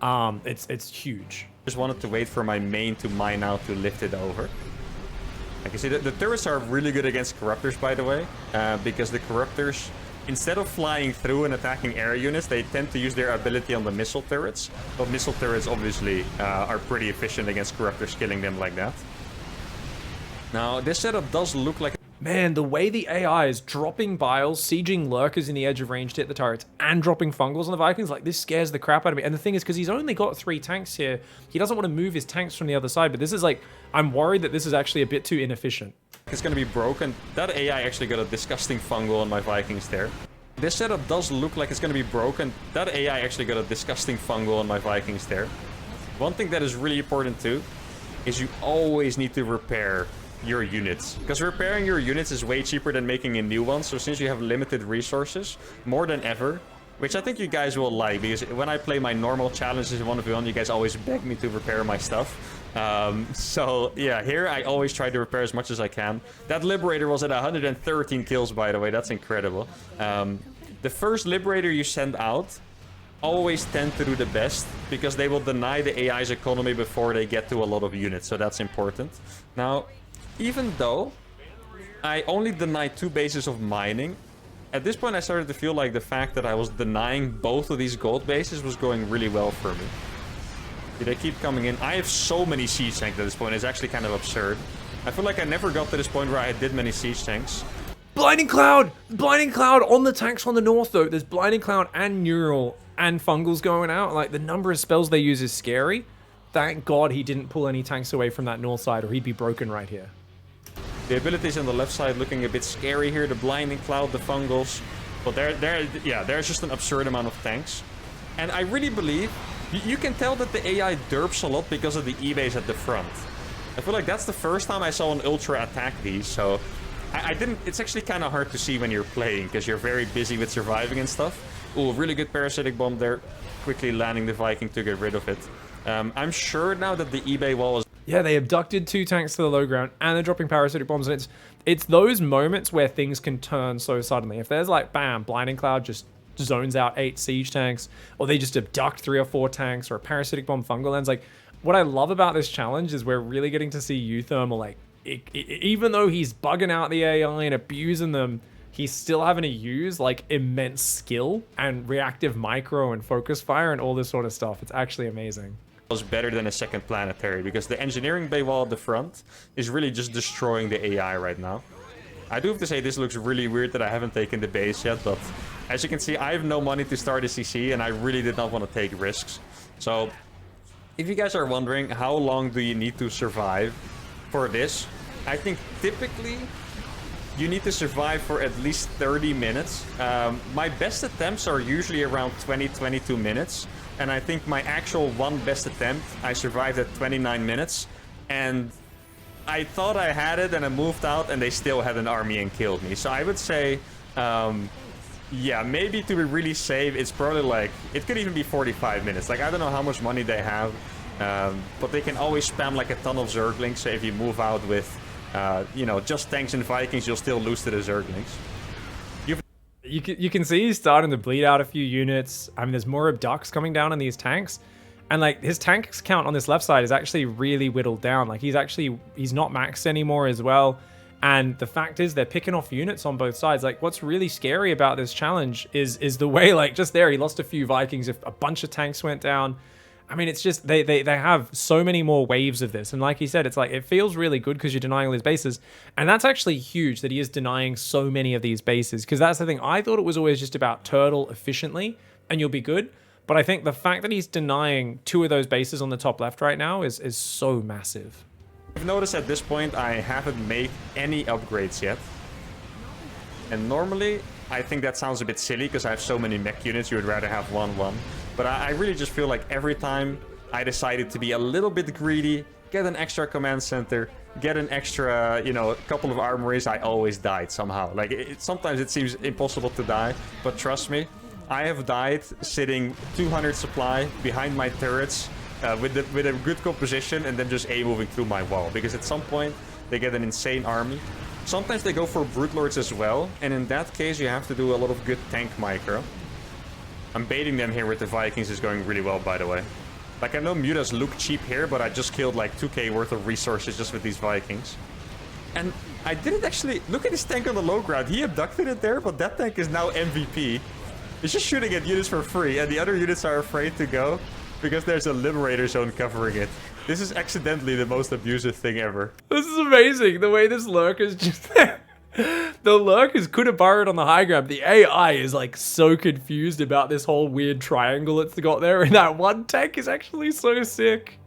It's huge. Just wanted to wait for my main to mine out to lift it over. Like you see, the turrets are really good against corruptors, by the way, because the corruptors, instead of flying through and attacking air units, they tend to use their ability on the missile turrets. But missile turrets obviously are pretty efficient against corruptors, killing them like that. Now, this setup does look like... Man, the way the AI is dropping biles, sieging lurkers in the edge of range to hit the turrets, and dropping fungals on the Vikings, like, this scares the crap out of me. And the thing is, because he's only got 3 tanks here, he doesn't want to move his tanks from the other side, but this is like, I'm worried that this is actually a bit too inefficient. It's going to be broken. That AI actually got a disgusting fungal on my Vikings there. This setup does look like it's going to be broken. That AI actually got a disgusting fungal on my Vikings there. One thing that is really important too, is you always need to repair your units, because repairing your units is way cheaper than making a new one. So since you have limited resources, more than ever, which I think you guys will like, because when I play my normal challenges in 1v1, you guys always beg me to repair my stuff. So yeah, here I always try to repair as much as I can. That Liberator was at 113 kills, by the way. That's incredible. The first Liberator you send out always tend to do the best, because they will deny the AI's economy before they get to a lot of units, so that's important. Now, even though I only denied 2 bases of mining, at this point I started to feel like the fact that I was denying both of these gold bases was going really well for me. They keep coming in. I have so many siege tanks at this point, it's actually kind of absurd. I feel like I never got to this point where I did many siege tanks. Blinding Cloud! Blinding Cloud on the tanks on the north, though. There's Blinding Cloud and Neural and Fungals going out. Like, the number of spells they use is scary. Thank God he didn't pull any tanks away from that north side, or he'd be broken right here. The abilities on the left side looking a bit scary here. The Blinding Cloud, the Fungals. But there's just an absurd amount of tanks. And I really believe... You can tell that the AI derps a lot because of the E-base at the front. I feel like that's the first time I saw an Ultra attack these, so... I didn't... It's actually kind of hard to see when you're playing, because you're very busy with surviving and stuff. Ooh, really good Parasitic Bomb there. Quickly landing the Viking to get rid of it. I'm sure now that the eBay wall is... Yeah, they abducted 2 tanks to the low ground, and they're dropping Parasitic Bombs, and it's those moments where things can turn so suddenly. If there's like, bam, Blinding Cloud just zones out 8 siege tanks, or they just abduct 3 or 4 tanks, or a Parasitic Bomb fungal ends, like, what I love about this challenge is we're really getting to see uThermal, like, even though he's bugging out the AI and abusing them, he's still having to use, like, immense skill and reactive micro and focus fire and all this sort of stuff. It's actually amazing. Was better than a second planetary, because the engineering bay wall at the front is really just destroying the AI right now. I do have to say this looks really weird that I haven't taken the base yet, but as you can see, I have no money to start a CC, and I really did not want to take risks. So, if you guys are wondering how long do you need to survive for this, I think typically you need to survive for at least 30 minutes. My best attempts are usually around 20-22 minutes. And I think my actual one best attempt, I survived at 29 minutes. And I thought I had it, and I moved out, and they still had an army and killed me. So I would say, yeah, maybe to be really safe, it's probably like, it could even be 45 minutes. Like, I don't know how much money they have, but they can always spam like a ton of Zerglings. So if you move out with, you know, just tanks and Vikings, you'll still lose to the Zerglings. You can see he's starting to bleed out a few units. I mean, there's more abducts coming down on these tanks. And, like, his tank count on this left side is actually really whittled down. Like, he's not maxed anymore as well. And the fact is, they're picking off units on both sides. Like, what's really scary about this challenge is the way, like, just there, he lost a few Vikings. If a bunch of tanks went down. I mean, it's just, they have so many more waves of this. And like he said, it's like, it feels really good because you're denying all these bases. And that's actually huge that he is denying so many of these bases. Because that's the thing. I thought it was always just about turtle efficiently and you'll be good. But I think the fact that he's denying 2 of those bases on the top left right now is so massive. You've noticed at this point, I haven't made any upgrades yet. And normally, I think that sounds a bit silly because I have so many mech units, you would rather have 1-1. But I really just feel like every time I decided to be a little bit greedy, get an extra command center, get an extra, you know, couple of armories, I always died somehow. Like, sometimes it seems impossible to die, but trust me, I have died sitting 200 supply behind my turrets with a good composition and then just A-moving through my wall. Because at some point, they get an insane army. Sometimes they go for Brute Lords as well, and in that case you have to do a lot of good tank micro. I'm baiting them here with the Vikings is going really well, by the way. Like, I know mutas look cheap here, but I just killed like 2k worth of resources just with these Vikings. And I didn't actually... Look at this tank on the low ground. He abducted it there, but that tank is now MVP. It's just shooting at units for free, and the other units are afraid to go because there's a liberator zone covering it. This is accidentally the most abusive thing ever. This is amazing. The way this lurker's just... The lurkers could have burrowed on the high ground. The AI is like so confused about this whole weird triangle it's got there, and that one tank is actually so sick.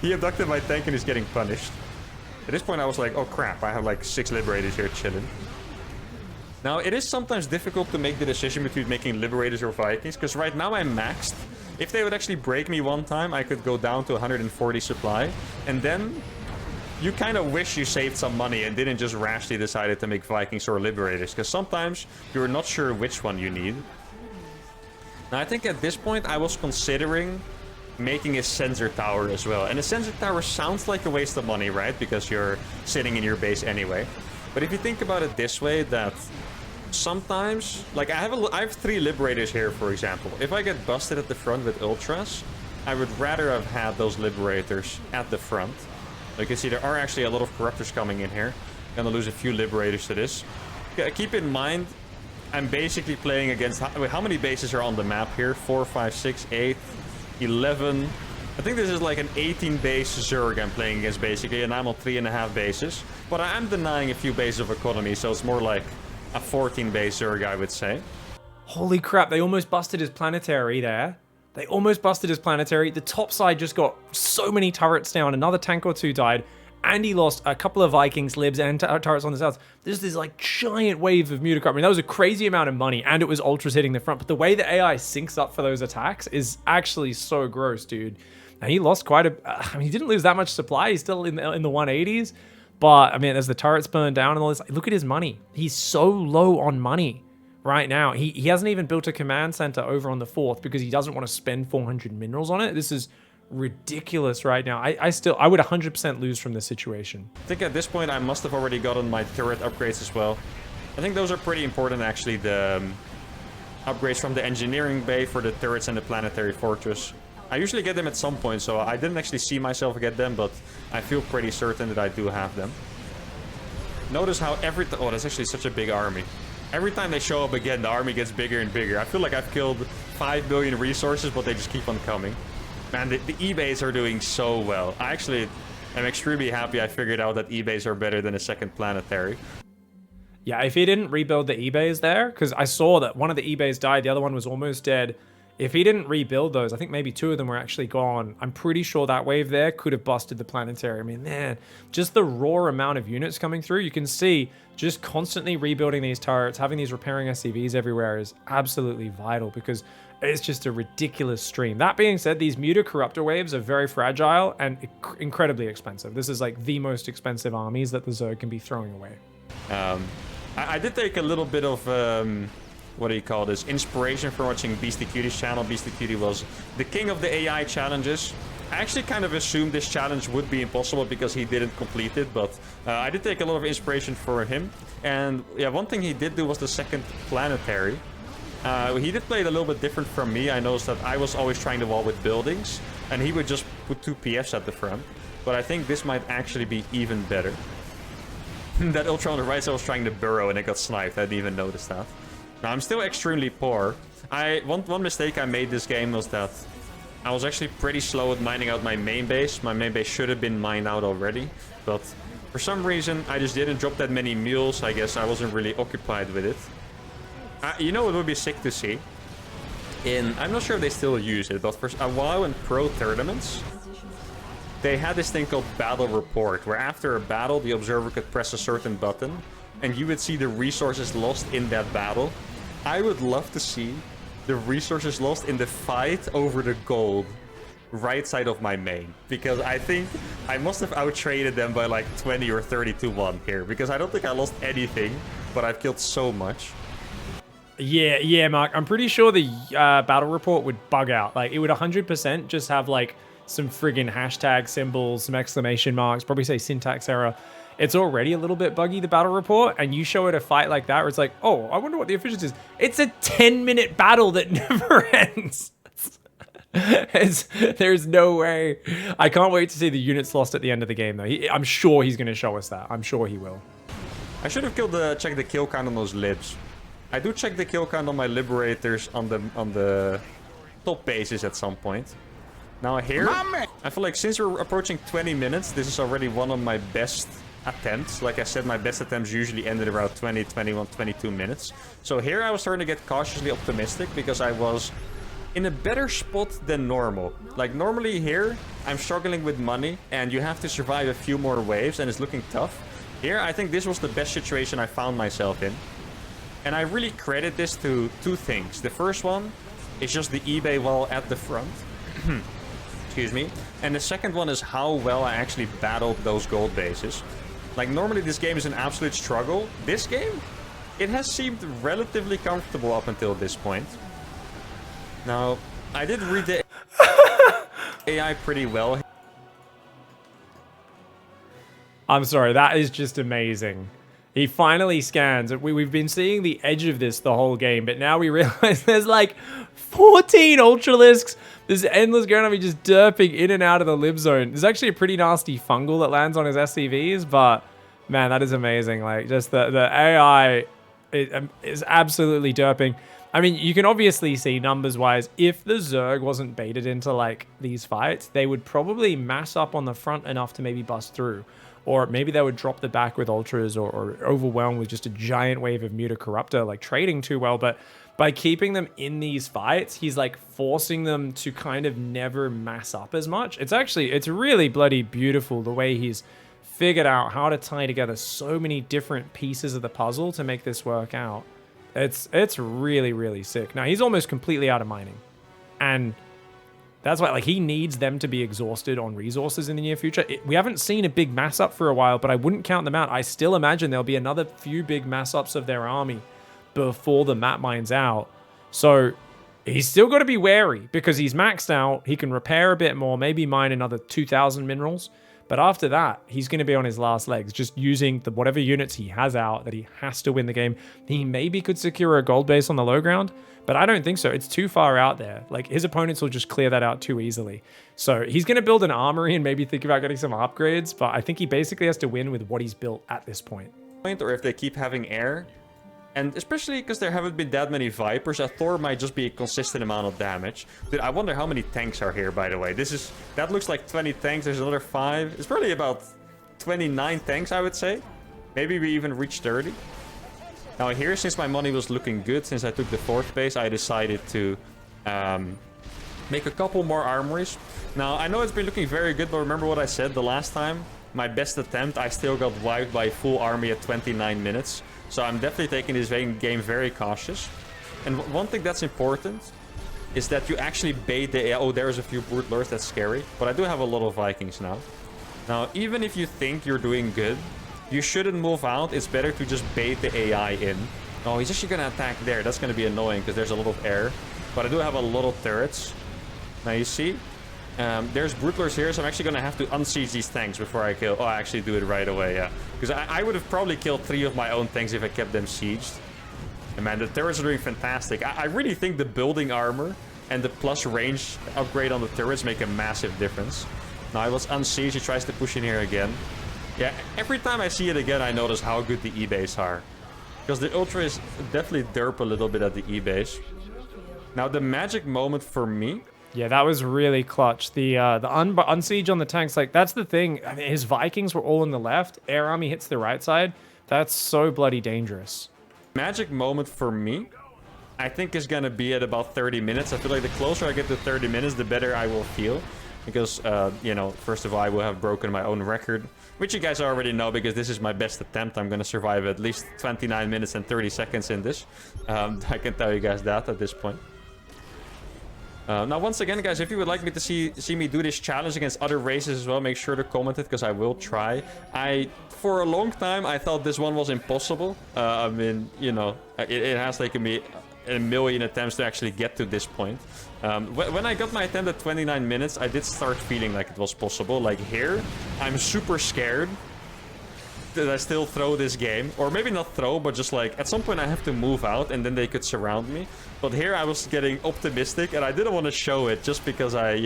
He abducted my tank and is getting punished. At this point I was like, oh crap, I have like 6 liberators here chilling. Now it is sometimes difficult to make the decision between making liberators or Vikings, because right now I'm maxed. If they would actually break me one time, I could go down to 140 supply, and then you kind of wish you saved some money and didn't just rashly decided to make Vikings or Liberators, because sometimes you're not sure which one you need. Now I think at this point I was considering making a sensor tower as well. And a sensor tower sounds like a waste of money, right? Because you're sitting in your base anyway. But if you think about it this way, that sometimes, like I have 3 Liberators here, for example. If I get busted at the front with Ultras, I would rather have had those Liberators at the front. You can see there are actually a lot of Corruptors coming in here. Gonna lose a few Liberators to this. Keep in mind, I'm basically playing against... How many bases are on the map here? 4, 5, 6, 8, 11... I think this is like an 18 base Zerg I'm playing against basically, and I'm on 3.5 bases. But I am denying a few bases of economy, so it's more like a 14 base Zerg, I would say. Holy crap, they almost busted his planetary there. They almost busted his planetary. The top side just got so many turrets down. Another tank or 2 died. And he lost a couple of Vikings, Libs, and turrets on the south. There's this like giant wave of mutacraft. I mean, that was a crazy amount of money, and it was Ultras hitting the front. But the way the AI syncs up for those attacks is actually so gross, dude. And he lost quite a... I mean, he didn't lose that much supply. He's still in the 180s. But, I mean, as the turrets burned down and all this... Look at his money. He's so low on money right now. He hasn't even built a command center over on the 4th because he doesn't want to spend 400 minerals on it. This is ridiculous right now. I would 100% lose from this situation. I think at this point I must have already gotten my turret upgrades as well. I think those are pretty important actually, the upgrades from the engineering bay for the turrets and the planetary fortress. I usually get them at some point, so I didn't actually see myself get them, but I feel pretty certain that I do have them. Notice how oh, that's actually such a big army. Every time they show up again, the army gets bigger and bigger. I feel like I've killed 5 billion resources, but they just keep on coming. Man, the eBays are doing so well. I actually am extremely happy I figured out that eBays are better than a second planetary. Yeah, if he didn't rebuild the eBays there, because I saw that one of the eBays died, the other one was almost dead. If he didn't rebuild those, I think maybe 2 of them were actually gone. I'm pretty sure that wave there could have busted the planetary. I mean, man, just the raw amount of units coming through, you can see just constantly rebuilding these turrets, having these repairing SCVs everywhere is absolutely vital because it's just a ridiculous stream. That being said, these Mutacorruptor waves are very fragile and incredibly expensive. This is like the most expensive armies that the Zerg can be throwing away. I did take a little bit of... what do you call this? Inspiration from watching Beastie Cutie's channel. Beastie Cutie was the king of the AI challenges. I actually kind of assumed this challenge would be impossible because he didn't complete it, but I did take a lot of inspiration from him. And yeah, one thing he did do was the second planetary. He did play it a little bit different from me. I noticed that I was always trying to wall with buildings, and he would just put 2 PFs at the front. But I think this might actually be even better. That Ultra on the right side was trying to burrow and it got sniped. I didn't even notice that. Now, I'm still extremely poor. One mistake I made this game was that I was actually pretty slow at mining out my main base. My main base should have been mined out already, but for some reason, I just didn't drop that many mules. I guess I wasn't really occupied with it. You know, it would be sick to see. I'm not sure if they still use it, but for a while in pro tournaments, they had this thing called Battle Report, where after a battle, the observer could press a certain button, and you would see the resources lost in that battle. I would love to see the resources lost in the fight over the gold right side of my main, because I think I must have out-traded them by like 20 or 30 to 1 here, because I don't think I lost anything, but I've killed so much. Yeah, Mark. I'm pretty sure the battle report would bug out. Like, it would 100% just have like some friggin' hashtag symbols, some exclamation marks, probably say syntax error. It's already a little bit buggy, the battle report, and you show it a fight like that where it's like, oh, I wonder what the efficiency is. It's a 10-minute battle that never ends. There's no way. I can't wait to see the units lost at the end of the game, though. I'm sure he's going to show us that. I'm sure he will. I should have checked the kill count on those libs. I do check the kill count on my liberators on the top bases at some point. Now here, I feel like since we're approaching 20 minutes, this is already one of my best attempts. Like I said, my best attempts usually ended around 20, 21, 22 minutes. So here I was starting to get cautiously optimistic because I was in a better spot than normal. Like normally here, I'm struggling with money and you have to survive a few more waves and it's looking tough. Here, I think this was the best situation I found myself in. And I really credit this to two things. The first one is just the eBay wall at the front. Excuse me. And the second one is how well I actually battled those gold bases. Like normally this game is an absolute struggle. This game, it has seemed relatively comfortable up until this point. Now, I did read the AI pretty well. I'm sorry, that is just amazing. He finally scans. We've been seeing the edge of this the whole game, but now we realize there's like 14 Ultralisks. There's endless going to be just derping in and out of the lib zone. There's actually a pretty nasty fungal that lands on his SCVs, but man, that is amazing. Like just the AI is absolutely derping. I mean, you can obviously see numbers-wise, if the Zerg wasn't baited into like these fights, they would probably mass up on the front enough to maybe bust through. Or maybe they would drop the back with Ultras or overwhelm with just a giant wave of Muta Corruptor, like trading too well. But by keeping them in these fights, he's like forcing them to kind of never mass up as much. It's really bloody beautiful the way he's figured out how to tie together so many different pieces of the puzzle to make this work out. It's really, really sick. Now, he's almost completely out of mining. And that's why, like, he needs them to be exhausted on resources in the near future. We haven't seen a big mass up for a while, but I wouldn't count them out. I still imagine there'll be another few big mass ups of their army before the map mine's out. So he's still got to be wary because he's maxed out. He can repair a bit more, maybe mine another 2,000 minerals. But after that, he's going to be on his last legs, just using the whatever units he has out that he has to win the game. He maybe could secure a gold base on the low ground, but I don't think so. It's too far out there. Like, his opponents will just clear that out too easily. So he's going to build an armory and maybe think about getting some upgrades, but I think he basically has to win with what he's built at this point. Or if they keep having air, and especially because there haven't been that many Vipers, a Thor might just be a consistent amount of damage. Dude, I wonder how many tanks are here, by the way. That looks like 20 tanks. There's another 5. It's probably about 29 tanks, I would say. Maybe we even reached 30. Now here, since my money was looking good, since I took the 4th base, I decided to make a couple more armories. Now, I know it's been looking very good, but remember what I said the last time? My best attempt, I still got wiped by a full army at 29 minutes. So I'm definitely taking this game very cautious. And one thing that's important is that you actually bait the AI. Oh, there's a few Brute Lords, that's scary. But I do have a lot of Vikings now. Now, even if you think you're doing good, you shouldn't move out. It's better to just bait the AI in. Oh, he's actually going to attack there. That's going to be annoying because there's a lot of air. But I do have a lot of turrets. Now, you see, there's Brute Lords here, so I'm actually going to have to unsiege these tanks before I kill. Oh, I actually do it right away, yeah. Because I would have probably killed 3 of my own tanks if I kept them sieged. And man, the turrets are doing fantastic. I really think the building armor and the plus range upgrade on the turrets make a massive difference. Now, I was unsieged. He tries to push in here again. Yeah, every time I see it again, I notice how good the E-base are. Because the Ultra is definitely derp a little bit at the E-base. Now, the magic moment for me... Yeah, that was really clutch. The unsiege on the tanks, like, that's the thing. I mean, his Vikings were all on the left. Air army hits the right side. That's so bloody dangerous. Magic moment for me, I think, is going to be at about 30 minutes. I feel like the closer I get to 30 minutes, the better I will feel. Because, you know, first of all, I will have broken my own record. Which you guys already know because this is my best attempt. I'm going to survive at least 29 minutes and 30 seconds in this. I can tell you guys that at this point. Now, once again, guys, if you would like me to see me do this challenge against other races as well, make sure to comment it, because I will try. For a long time, I thought this one was impossible. I mean, you know, it has taken me a million attempts to actually get to this point. When I got my attempt at 29 minutes, I did start feeling like it was possible. Like here, I'm super scared. did I still throw this game? Or maybe not throw, but just like, at some point I have to move out and then they could surround me. But here I was getting optimistic and I didn't want to show it just because I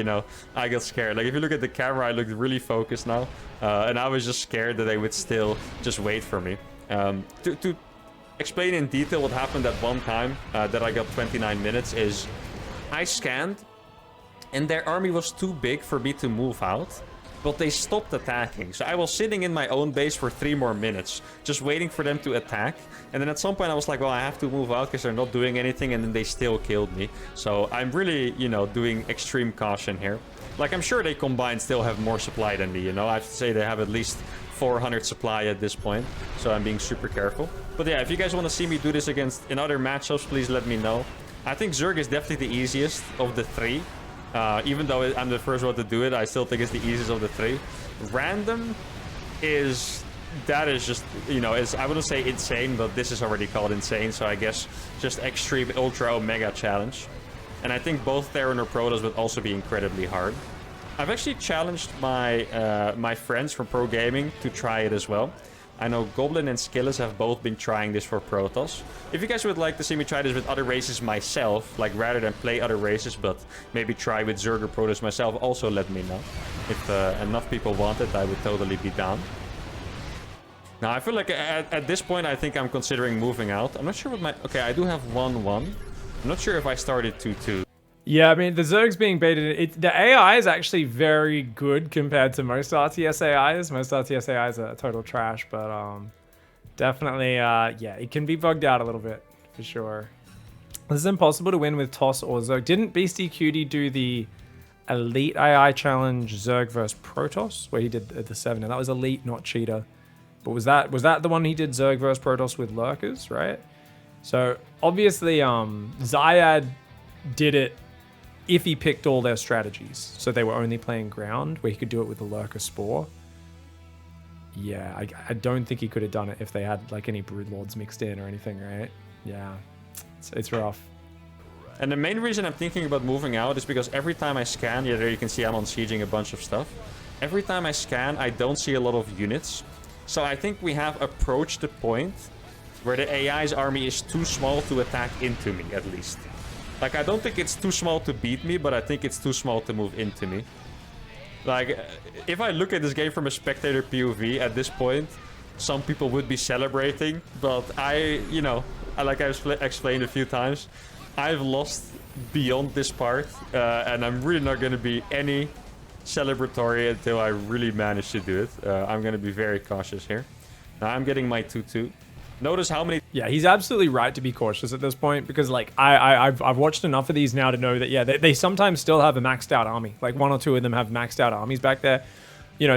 got scared. Like, if you look at the camera, I looked really focused now. And I was just scared that they would still just wait for me. To explain in detail what happened at one time that I got 29 minutes is I scanned and their army was too big for me to move out, but they stopped attacking. So I was sitting in my own base for 3 more minutes, just waiting for them to attack. And then at some point I was like, well, I have to move out because they're not doing anything, and then they still killed me. So I'm really, doing extreme caution here. Like, I'm sure they combined still have more supply than me, I have to say they have at least 400 supply at this point, so I'm being super careful. But yeah, if you guys want to see me do this in other matchups, please let me know. I think Zerg is definitely the easiest of the 3. Even though I'm the first one to do it, I still think it's the easiest of the 3. Random is just, I wouldn't say insane, but this is already called insane, so I guess just extreme ultra omega challenge. And I think both Terran or Protoss would also be incredibly hard. I've actually challenged my friends from Pro Gaming to try it as well. I know Goblin and Skillis have both been trying this for Protoss. If you guys would like to see me try this with other races myself, like rather than play other races, but maybe try with Zerg or Protoss myself, also let me know. If enough people want it, I would totally be down. Now, I feel like at this point, I think I'm considering moving out. I'm not sure what my... Okay, I do have 1-1. I'm not sure if I started 2-2. Yeah, I mean, the Zerg's being baited. The AI is actually very good compared to most RTS AIs. Most RTS AIs are total trash, but definitely, yeah, it can be bugged out a little bit, for sure. This is impossible to win with TOS or Zerg. Didn't Beastie Cutie do the Elite AI Challenge Zerg versus Protoss, where he did the 7? And that was Elite, not Cheater. But was that the one he did Zerg versus Protoss with Lurkers, right? So, obviously, Zyad did it if he picked all their strategies. So they were only playing ground, where he could do it with the Lurker Spore. Yeah, I don't think he could have done it if they had like any Broodlords mixed in or anything, right? Yeah, it's rough. And the main reason I'm thinking about moving out is because every time I scan, yeah, there you can see I'm on sieging a bunch of stuff. Every time I scan, I don't see a lot of units. So I think we have approached the point where the AI's army is too small to attack into me, at least. Like, I don't think it's too small to beat me, but I think it's too small to move into me. Like, if I look at this game from a spectator POV at this point, some people would be celebrating, but like I've explained a few times, I've lost beyond this part, and I'm really not going to be any celebratory until I really manage to do it. I'm going to be very cautious here. Now I'm getting my 2-2. Notice how many... Yeah, he's absolutely right to be cautious at this point, because like I've watched enough of these now to know that, yeah, they sometimes still have a maxed out army. Like 1 or 2 of them have maxed out armies back there.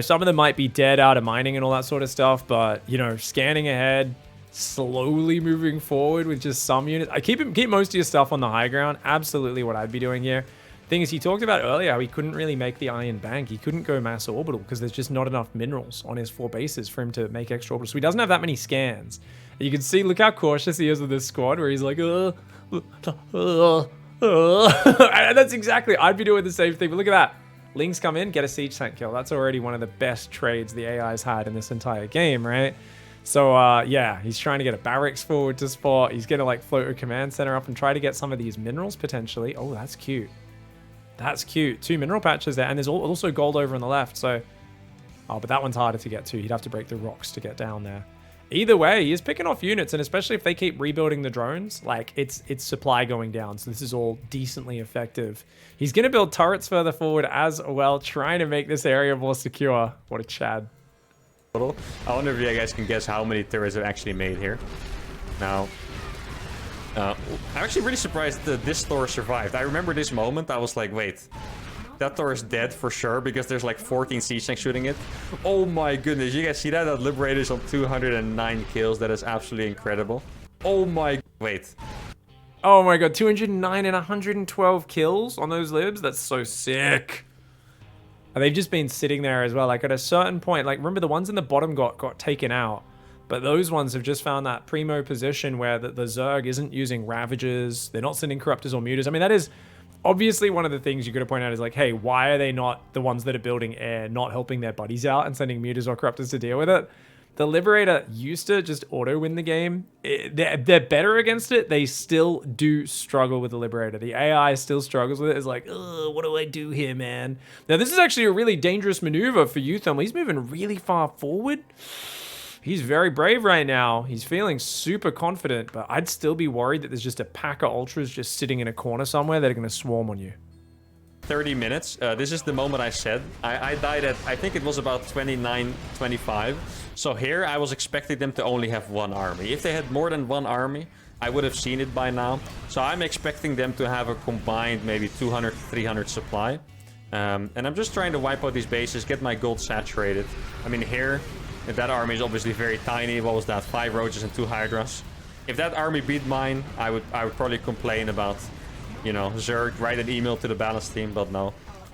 Some of them might be dead out of mining and all that sort of stuff, but scanning ahead, slowly moving forward with just some units. I keep most of your stuff on the high ground. Absolutely what I'd be doing here. Thing is, he talked about earlier how he couldn't really make the Iron Bank. He couldn't go mass orbital because there's just not enough minerals on his 4 bases for him to make extra orbital. So he doesn't have that many scans. You can see, look how cautious he is with this squad, where he's like, and that's exactly, I'd be doing the same thing. But look at that. Lings come in, get a siege tank kill. That's already one of the best trades the AI's had in this entire game, right? So, yeah, he's trying to get a barracks forward to spot. He's going to, like, float a command center up and try to get some of these minerals, potentially. Oh, that's cute. That's cute. 2 mineral patches there, and there's also gold over on the left, so... Oh, but that one's harder to get to. You'd have to break the rocks to get down there. Either way, he is picking off units, and especially if they keep rebuilding the drones, like, it's supply going down, so this is all decently effective. He's going to build turrets further forward as well, trying to make this area more secure. What a Chad. I wonder if you guys can guess how many turrets are actually made here. Now, I'm actually really surprised that this Thor survived. I remember this moment, I was like, wait, that Thor is dead for sure, because there's like 14 siege tanks shooting it. Oh my goodness, you guys see that? That Liberator's on 209 kills. That is absolutely incredible. Oh my... Wait. Oh my god, 209 and 112 kills on those libs? That's so sick. And they've just been sitting there as well. Like, at a certain point, like, remember the ones in the bottom got taken out. But those ones have just found that primo position where the Zerg isn't using Ravagers. They're not sending Corruptors or Mutors. I mean, that is... Obviously, one of the things you got to point out is like, hey, why are they not the ones that are building air, not helping their buddies out and sending Mutors or Corruptors to deal with it? The Liberator used to just auto-win the game. They're better against it. They still do struggle with the Liberator. The AI still struggles with it. It's like, ugh, what do I do here, man? Now, this is actually a really dangerous maneuver for uThermal. He's moving really far forward. He's very brave right now. He's feeling super confident, but I'd still be worried that there's just a pack of Ultras just sitting in a corner somewhere that are going to swarm on you. 30 minutes. This is the moment I said. I died at, I think it was about 29, 25. So here I was expecting them to only have one army. If they had more than one army, I would have seen it by now. So I'm expecting them to have a combined maybe 200, 300 supply. And I'm just trying to wipe out these bases, get my gold saturated. I mean, here, that army is obviously very tiny. What was that? 5 roaches and 2 hydras. If that army beat mine, I would probably complain about, you know, Zerg, write an email to the balance team, but no.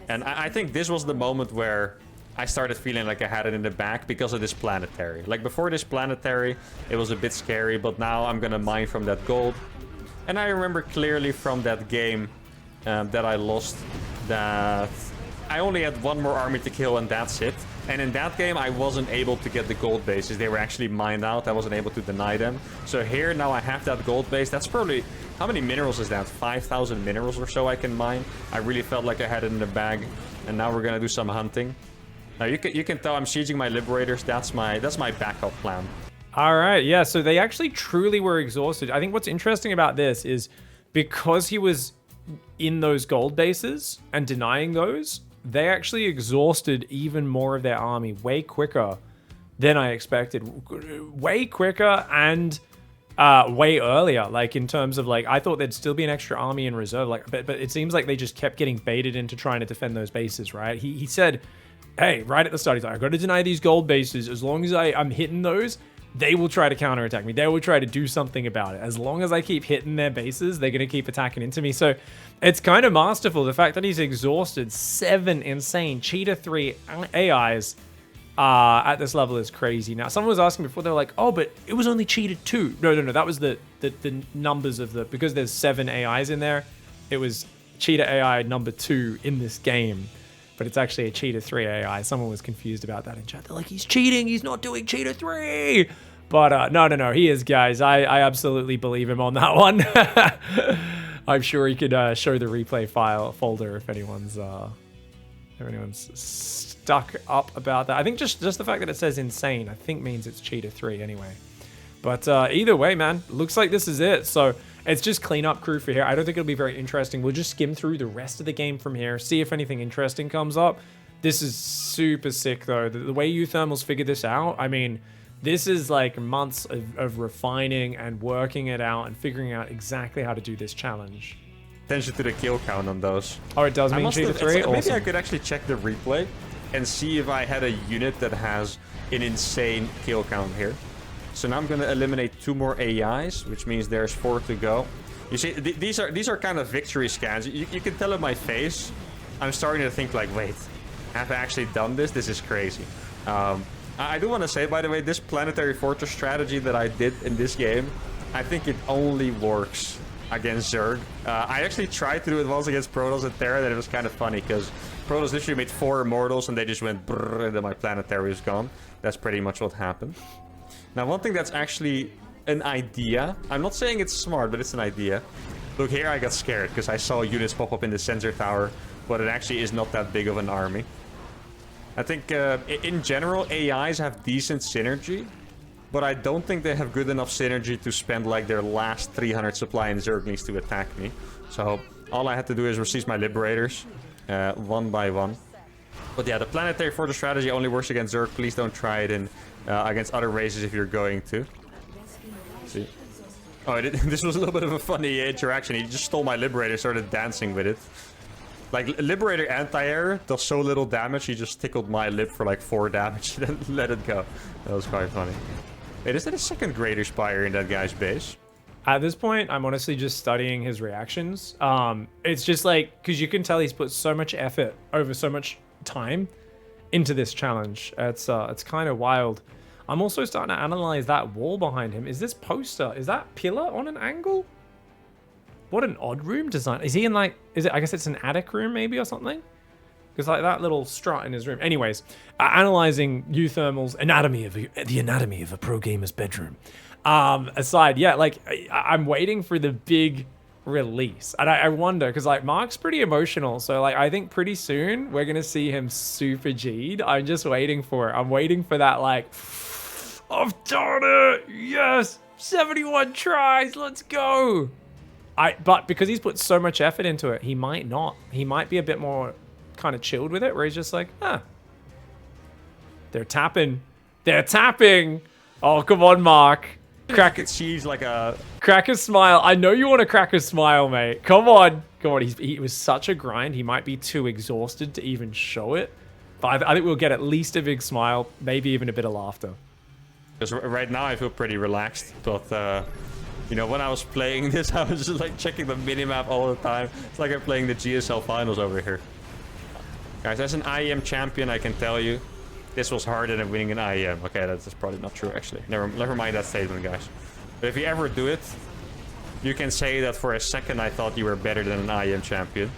And I think this was the moment where I started feeling like I had it in the back because of this planetary. Like before this planetary, it was a bit scary, but now I'm gonna mine from that gold. And I remember clearly from that game that I lost that I only had one more army to kill and that's it. And in that game, I wasn't able to get the gold bases. They were actually mined out. I wasn't able to deny them. So here, now I have that gold base. That's probably... How many minerals is that? 5,000 minerals or so I can mine. I really felt like I had it in the bag. And now we're going to do some hunting. Now, you can tell I'm sieging my Liberators. That's my backup plan. All right, yeah, so they actually truly were exhausted. I think what's interesting about this is because he was in those gold bases and denying those, they actually exhausted even more of their army way quicker than I expected. Way quicker and way earlier. Like in terms of like, I thought there'd still be an extra army in reserve. Like, but it seems like they just kept getting baited into trying to defend those bases, right? He said, hey, right at the start, he's like, I've got to deny these gold bases. As long as I'm hitting those, they will try to counterattack me. They will try to do something about it. As long as I keep hitting their bases, they're going to keep attacking into me. So it's kind of masterful. The fact that he's exhausted 7 insane Cheater 3 AIs at this level is crazy. Now, someone was asking before, they were like, oh, but it was only Cheater 2. No. That was the numbers of the... Because there's 7 AIs in there, it was Cheater AI number 2 in this game. But it's actually a Cheater 3 AI. Someone was confused about that in chat. They're like, he's cheating. He's not doing Cheater 3. But no. He is, guys. I absolutely believe him on that one. I'm sure he could show the replay folder if anyone's stuck up about that. I think just the fact that it says insane, I think means it's Cheater 3 anyway. But either way, man, looks like this is it. So it's just cleanup crew for here. I don't think it'll be very interesting. We'll just skim through the rest of the game from here, see if anything interesting comes up. This is super sick, though. The way uThermal's figured this out, I mean, this is like months of refining and working it out and figuring out exactly how to do this challenge. Attention to the kill count on those. Oh, it does mean Cheater 3? Maybe Awesome. I could actually check the replay and see if I had a unit that has an insane kill count here. So now I'm going to eliminate 2 more AIs, which means there's 4 to go. You see, these are kind of victory scans. You can tell in my face, I'm starting to think like, wait, have I actually done this? This is crazy. I do want to say, by the way, this planetary fortress strategy that I did in this game, I think it only works against Zerg. I actually tried to do it once against Protoss and Terran, and it was kind of funny because Protoss literally made 4 immortals and they just went brrr, and then my planetary was gone. That's pretty much what happened. Now, one thing that's actually an idea, I'm not saying it's smart, but it's an idea. Look, here I got scared because I saw units pop up in the sensor tower, but it actually is not that big of an army. I think in general, AIs have decent synergy, but I don't think they have good enough synergy to spend like their last 300 supply in Zerglings to attack me. So all I had to do is resist my Liberators one by one. But yeah, the planetary fortress strategy only works against Zerg. Please don't try it in against other races if you're going to. See? Oh, this was a little bit of a funny interaction. He just stole my Liberator, started dancing with it. Like, Liberator anti-air does so little damage, he just tickled my lip for like 4 damage, then let it go. That was quite funny. Wait, is that a second Greater Spire in that guy's base? At this point, I'm honestly just studying his reactions. It's just like, because you can tell he's put so much effort over so much time into this challenge. It's kind of wild. I'm also starting to analyze that wall behind him. Is this poster, is that pillar on an angle? What an odd room design. Is he in like, I guess it's an attic room maybe or something? Because like that little strut in his room. Anyways, analyzing uThermal's the anatomy of a pro gamer's bedroom. Aside, yeah, like I'm waiting for the big release, and I wonder because like Mark's pretty emotional, so like I think pretty soon we're gonna see him super G'd. I'm just waiting for it. I'm waiting for that like, I've done it, yes, 71 tries, let's go. But because he's put so much effort into it, he might not. He might be a bit more kind of chilled with it, where he's just like, they're tapping. Oh, come on, Mark. Crack a smile. I know you want to crack a smile, mate. Come on. He was such a grind. He might be too exhausted to even show it. But I think we'll get at least a big smile, maybe even a bit of laughter. Because right now I feel pretty relaxed, but you know, when I was playing this, I was just like checking the minimap all the time. It's like I'm playing the GSL finals over here. Guys, as an IEM champion, I can tell you, this was harder than winning an IEM. Okay, that's probably not true, actually. Never mind that statement, guys. But if you ever do it, you can say that for a second I thought you were better than an IEM champion.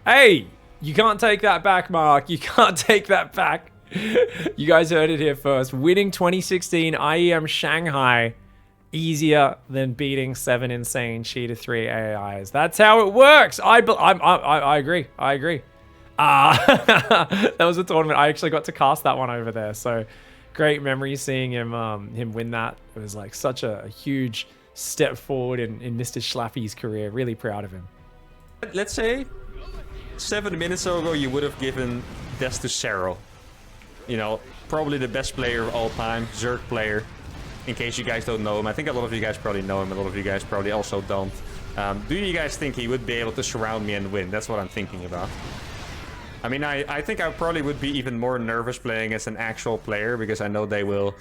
Hey, you can't take that back, Mark. You can't take that back. You guys heard it here first. Winning 2016 IEM Shanghai easier than beating 7 insane Cheater 3 AIs. That's how it works. I agree. That was a tournament. I actually got to cast that one over there. So great memory seeing him win that. It was like such a huge step forward in Mr. Schlaffy's career. Really proud of him. Let's say 7 minutes ago you would have given this to Cero. You know, probably the best player of all time, Zerg player. In case you guys don't know him, I think a lot of you guys probably know him. A lot of you guys probably also don't. Do you guys think he would be able to surround me and win? That's what I'm thinking about. I mean, I think I probably would be even more nervous playing as an actual player because I know they will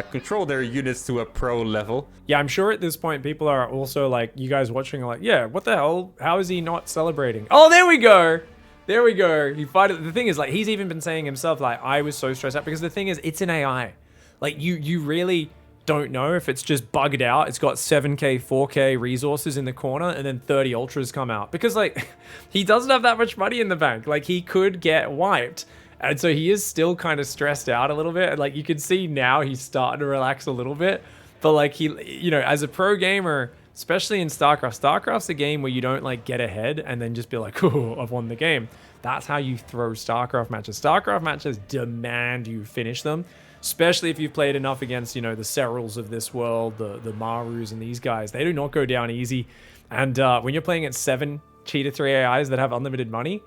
control their units to a pro level. Yeah, I'm sure at this point people are also like, you guys watching are like, yeah, what the hell? How is he not celebrating? Oh, there we go. There we go. He fight it. The thing is, like, he's even been saying himself, like, I was so stressed out because the thing is, it's an AI. Like, you really don't know if it's just bugged out. It's got 7K, 4K resources in the corner and then 30 ultras come out. Because, like, he doesn't have that much money in the bank. Like, he could get wiped. And so he is still kind of stressed out a little bit. And, like, you can see now he's starting to relax a little bit. But, like, he, you know, as a pro gamer, especially in StarCraft, StarCraft's a game where you don't, like, get ahead and then just be like, oh, I've won the game. That's how you throw StarCraft matches. StarCraft matches demand you finish them. Especially if you've played enough against, you know, the Serals of this world, the Marus and these guys. They do not go down easy. And when you're playing at 7 Cheater 3 AIs that have unlimited money,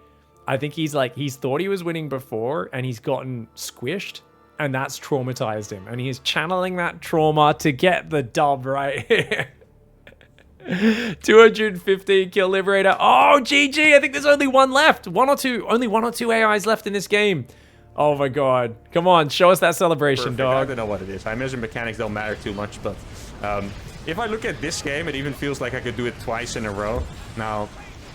I think he's thought he was winning before and he's gotten squished. And that's traumatized him. And he is channeling that trauma to get the dub right here. 215 kill Liberator. Oh, GG. I think there's only one left. Only one or two AIs left in this game. Oh my god. Come on, show us that celebration, Perfect. dog. I don't know what it is. I imagine mechanics don't matter too much, but if I look at this game, it even feels like I could do it twice in a row. Now,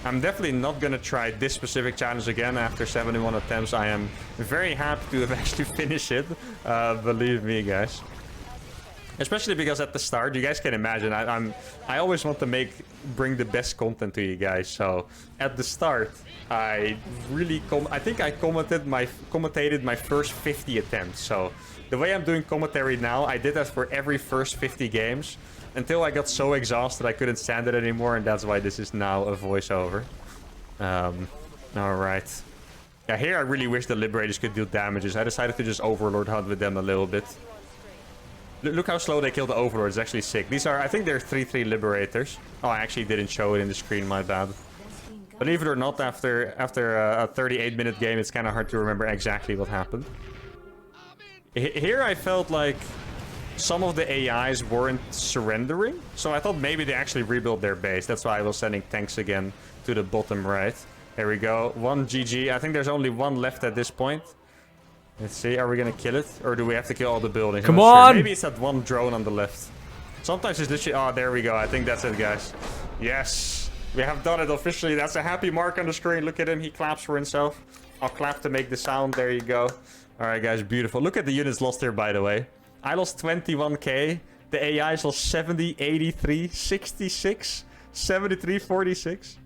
I'm definitely not going to try this specific challenge again after 71 attempts. I am very happy to have actually finished it. Believe me, guys. Especially because at the start, you guys can imagine, I always want to bring the best content to you guys. So at the start, I think I commentated my first 50 attempts. So the way I'm doing commentary now, I did that for every first 50 games until I got so exhausted I couldn't stand it anymore, and that's why this is now a voiceover. All right. Yeah, here I really wish the Liberators could deal damages. I decided to just Overlord hunt with them a little bit. Look how slow they kill the Overlord. It's actually sick. These are, I think they're 3/3 Liberators. Oh, I actually didn't show it in the screen, my bad. Believe it or not, after a 38-minute game, it's kind of hard to remember exactly what happened. Here I felt like some of the AIs weren't surrendering, so I thought maybe they actually rebuilt their base. That's why I was sending tanks again to the bottom right. There we go. 1 GG. I think there's only one left at this point. Let's see, are we gonna kill it? Or do we have to kill all the buildings? Come on! Sure. Maybe it's that one drone on the left. Sometimes it's literally... Oh, there we go. I think that's it, guys. Yes! We have done it officially. That's a happy mark on the screen. Look at him. He claps for himself. I'll clap to make the sound. There you go. Alright, guys. Beautiful. Look at the units lost here, by the way. I lost 21k. The AIs lost 70, 83, 66, 73, 46.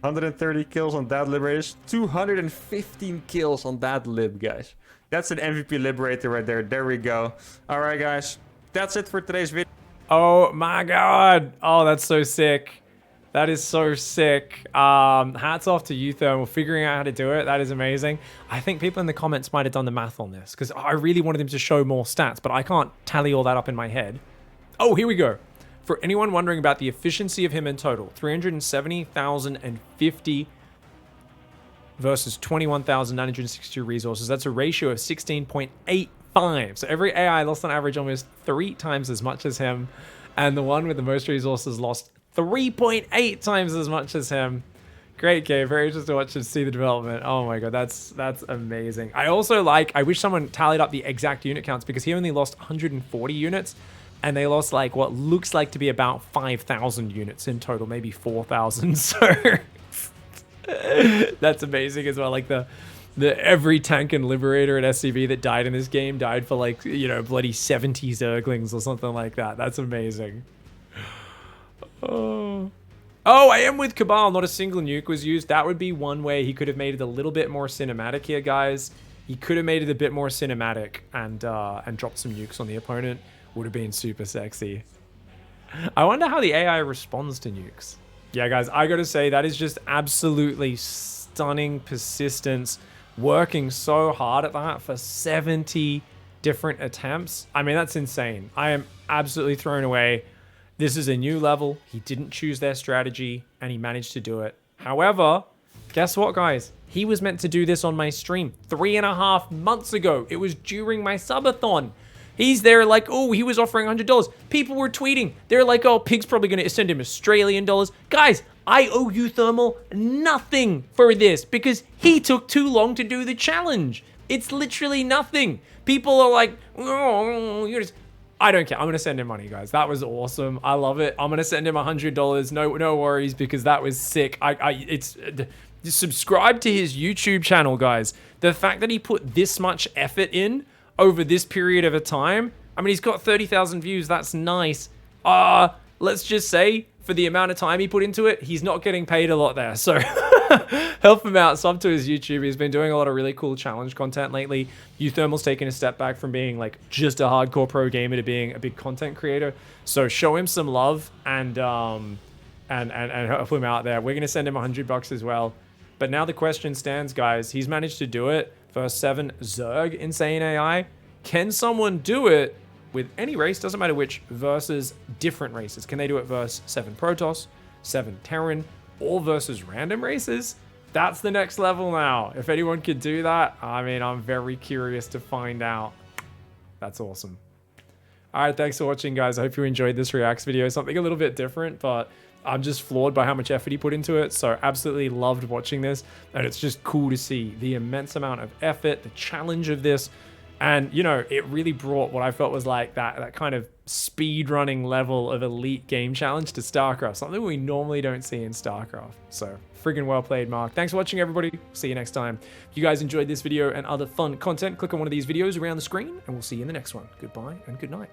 130 kills on that Liberator. 215 kills on that Lib, guys. That's an MVP Liberator right there. There we go. All right, guys. That's it for today's video. Oh my god. Oh, that's so sick. That is so sick. Hats off to uThermal figuring out how to do it. That is amazing. I think people in the comments might have done the math on this because I really wanted him to show more stats, but I can't tally all that up in my head. Oh, here we go. For anyone wondering about the efficiency of him in total, 370,050 versus 21,962 resources. That's a ratio of 16.85. So every AI lost on average almost 3 times as much as him. And the one with the most resources lost 3.8 times as much as him. Great game. Very interesting to watch and see the development. Oh my god, that's amazing. I also I wish someone tallied up the exact unit counts because he only lost 140 units and they lost like what looks like to be about 5,000 units in total, maybe 4,000. So that's amazing as well. Like the every tank and liberator at SCV that died in this game died for like, you know, bloody 70 Zerglings or something like that. That's amazing. Oh, I am with Cabal. Not a single nuke was used. That would be one way he could have made it a little bit more cinematic here, guys. He could have made it a bit more cinematic and dropped some nukes on the opponent. Would have been super sexy. I wonder how the AI responds to nukes. Yeah, guys, I gotta say that is just absolutely stunning persistence. Working so hard at that for 70 different attempts. I mean, that's insane. I am absolutely thrown away. This is a new level. He didn't choose their strategy, and he managed to do it. However, guess what, guys? He was meant to do this on my stream 3.5 months ago. It was during my subathon. He's there like, oh, he was offering $100. People were tweeting. They're like, oh, Pig's probably going to send him Australian dollars. Guys, I owe uThermal nothing for this because he took too long to do the challenge. It's literally nothing. People are like, oh, you're just... I don't care. I'm going to send him money, guys. That was awesome. I love it. I'm going to send him $100. No worries, because that was sick. Subscribe to his YouTube channel, guys. The fact that he put this much effort in over this period of a time. I mean, he's got 30,000 views. That's nice. Let's just say for the amount of time he put into it, he's not getting paid a lot there. So help him out. Sub to his YouTube. He's been doing a lot of really cool challenge content lately. uThermal's taken a step back from being like just a hardcore pro gamer to being a big content creator. So show him some love and help him out there. We're going to send him $100 as well. But now the question stands, guys. He's managed to do it versus 7 Zerg Insane AI. Can someone do it with any race, doesn't matter which, versus different races? Can they do it versus 7 Protoss, 7 Terran, or versus random races? That's the next level now. If anyone could do that, I mean, I'm very curious to find out. That's awesome. All right, thanks for watching, guys. I hope you enjoyed this Reacts video. Something a little bit different, but I'm just floored by how much effort he put into it. So absolutely loved watching this. And it's just cool to see the immense amount of effort, the challenge of this. And, you know, it really brought what I felt was like that kind of speed running level of elite game challenge to StarCraft. Something we normally don't see in StarCraft. So friggin' well played, Mark. Thanks for watching, everybody. See you next time. If you guys enjoyed this video and other fun content, click on one of these videos around the screen and we'll see you in the next one. Goodbye and good night.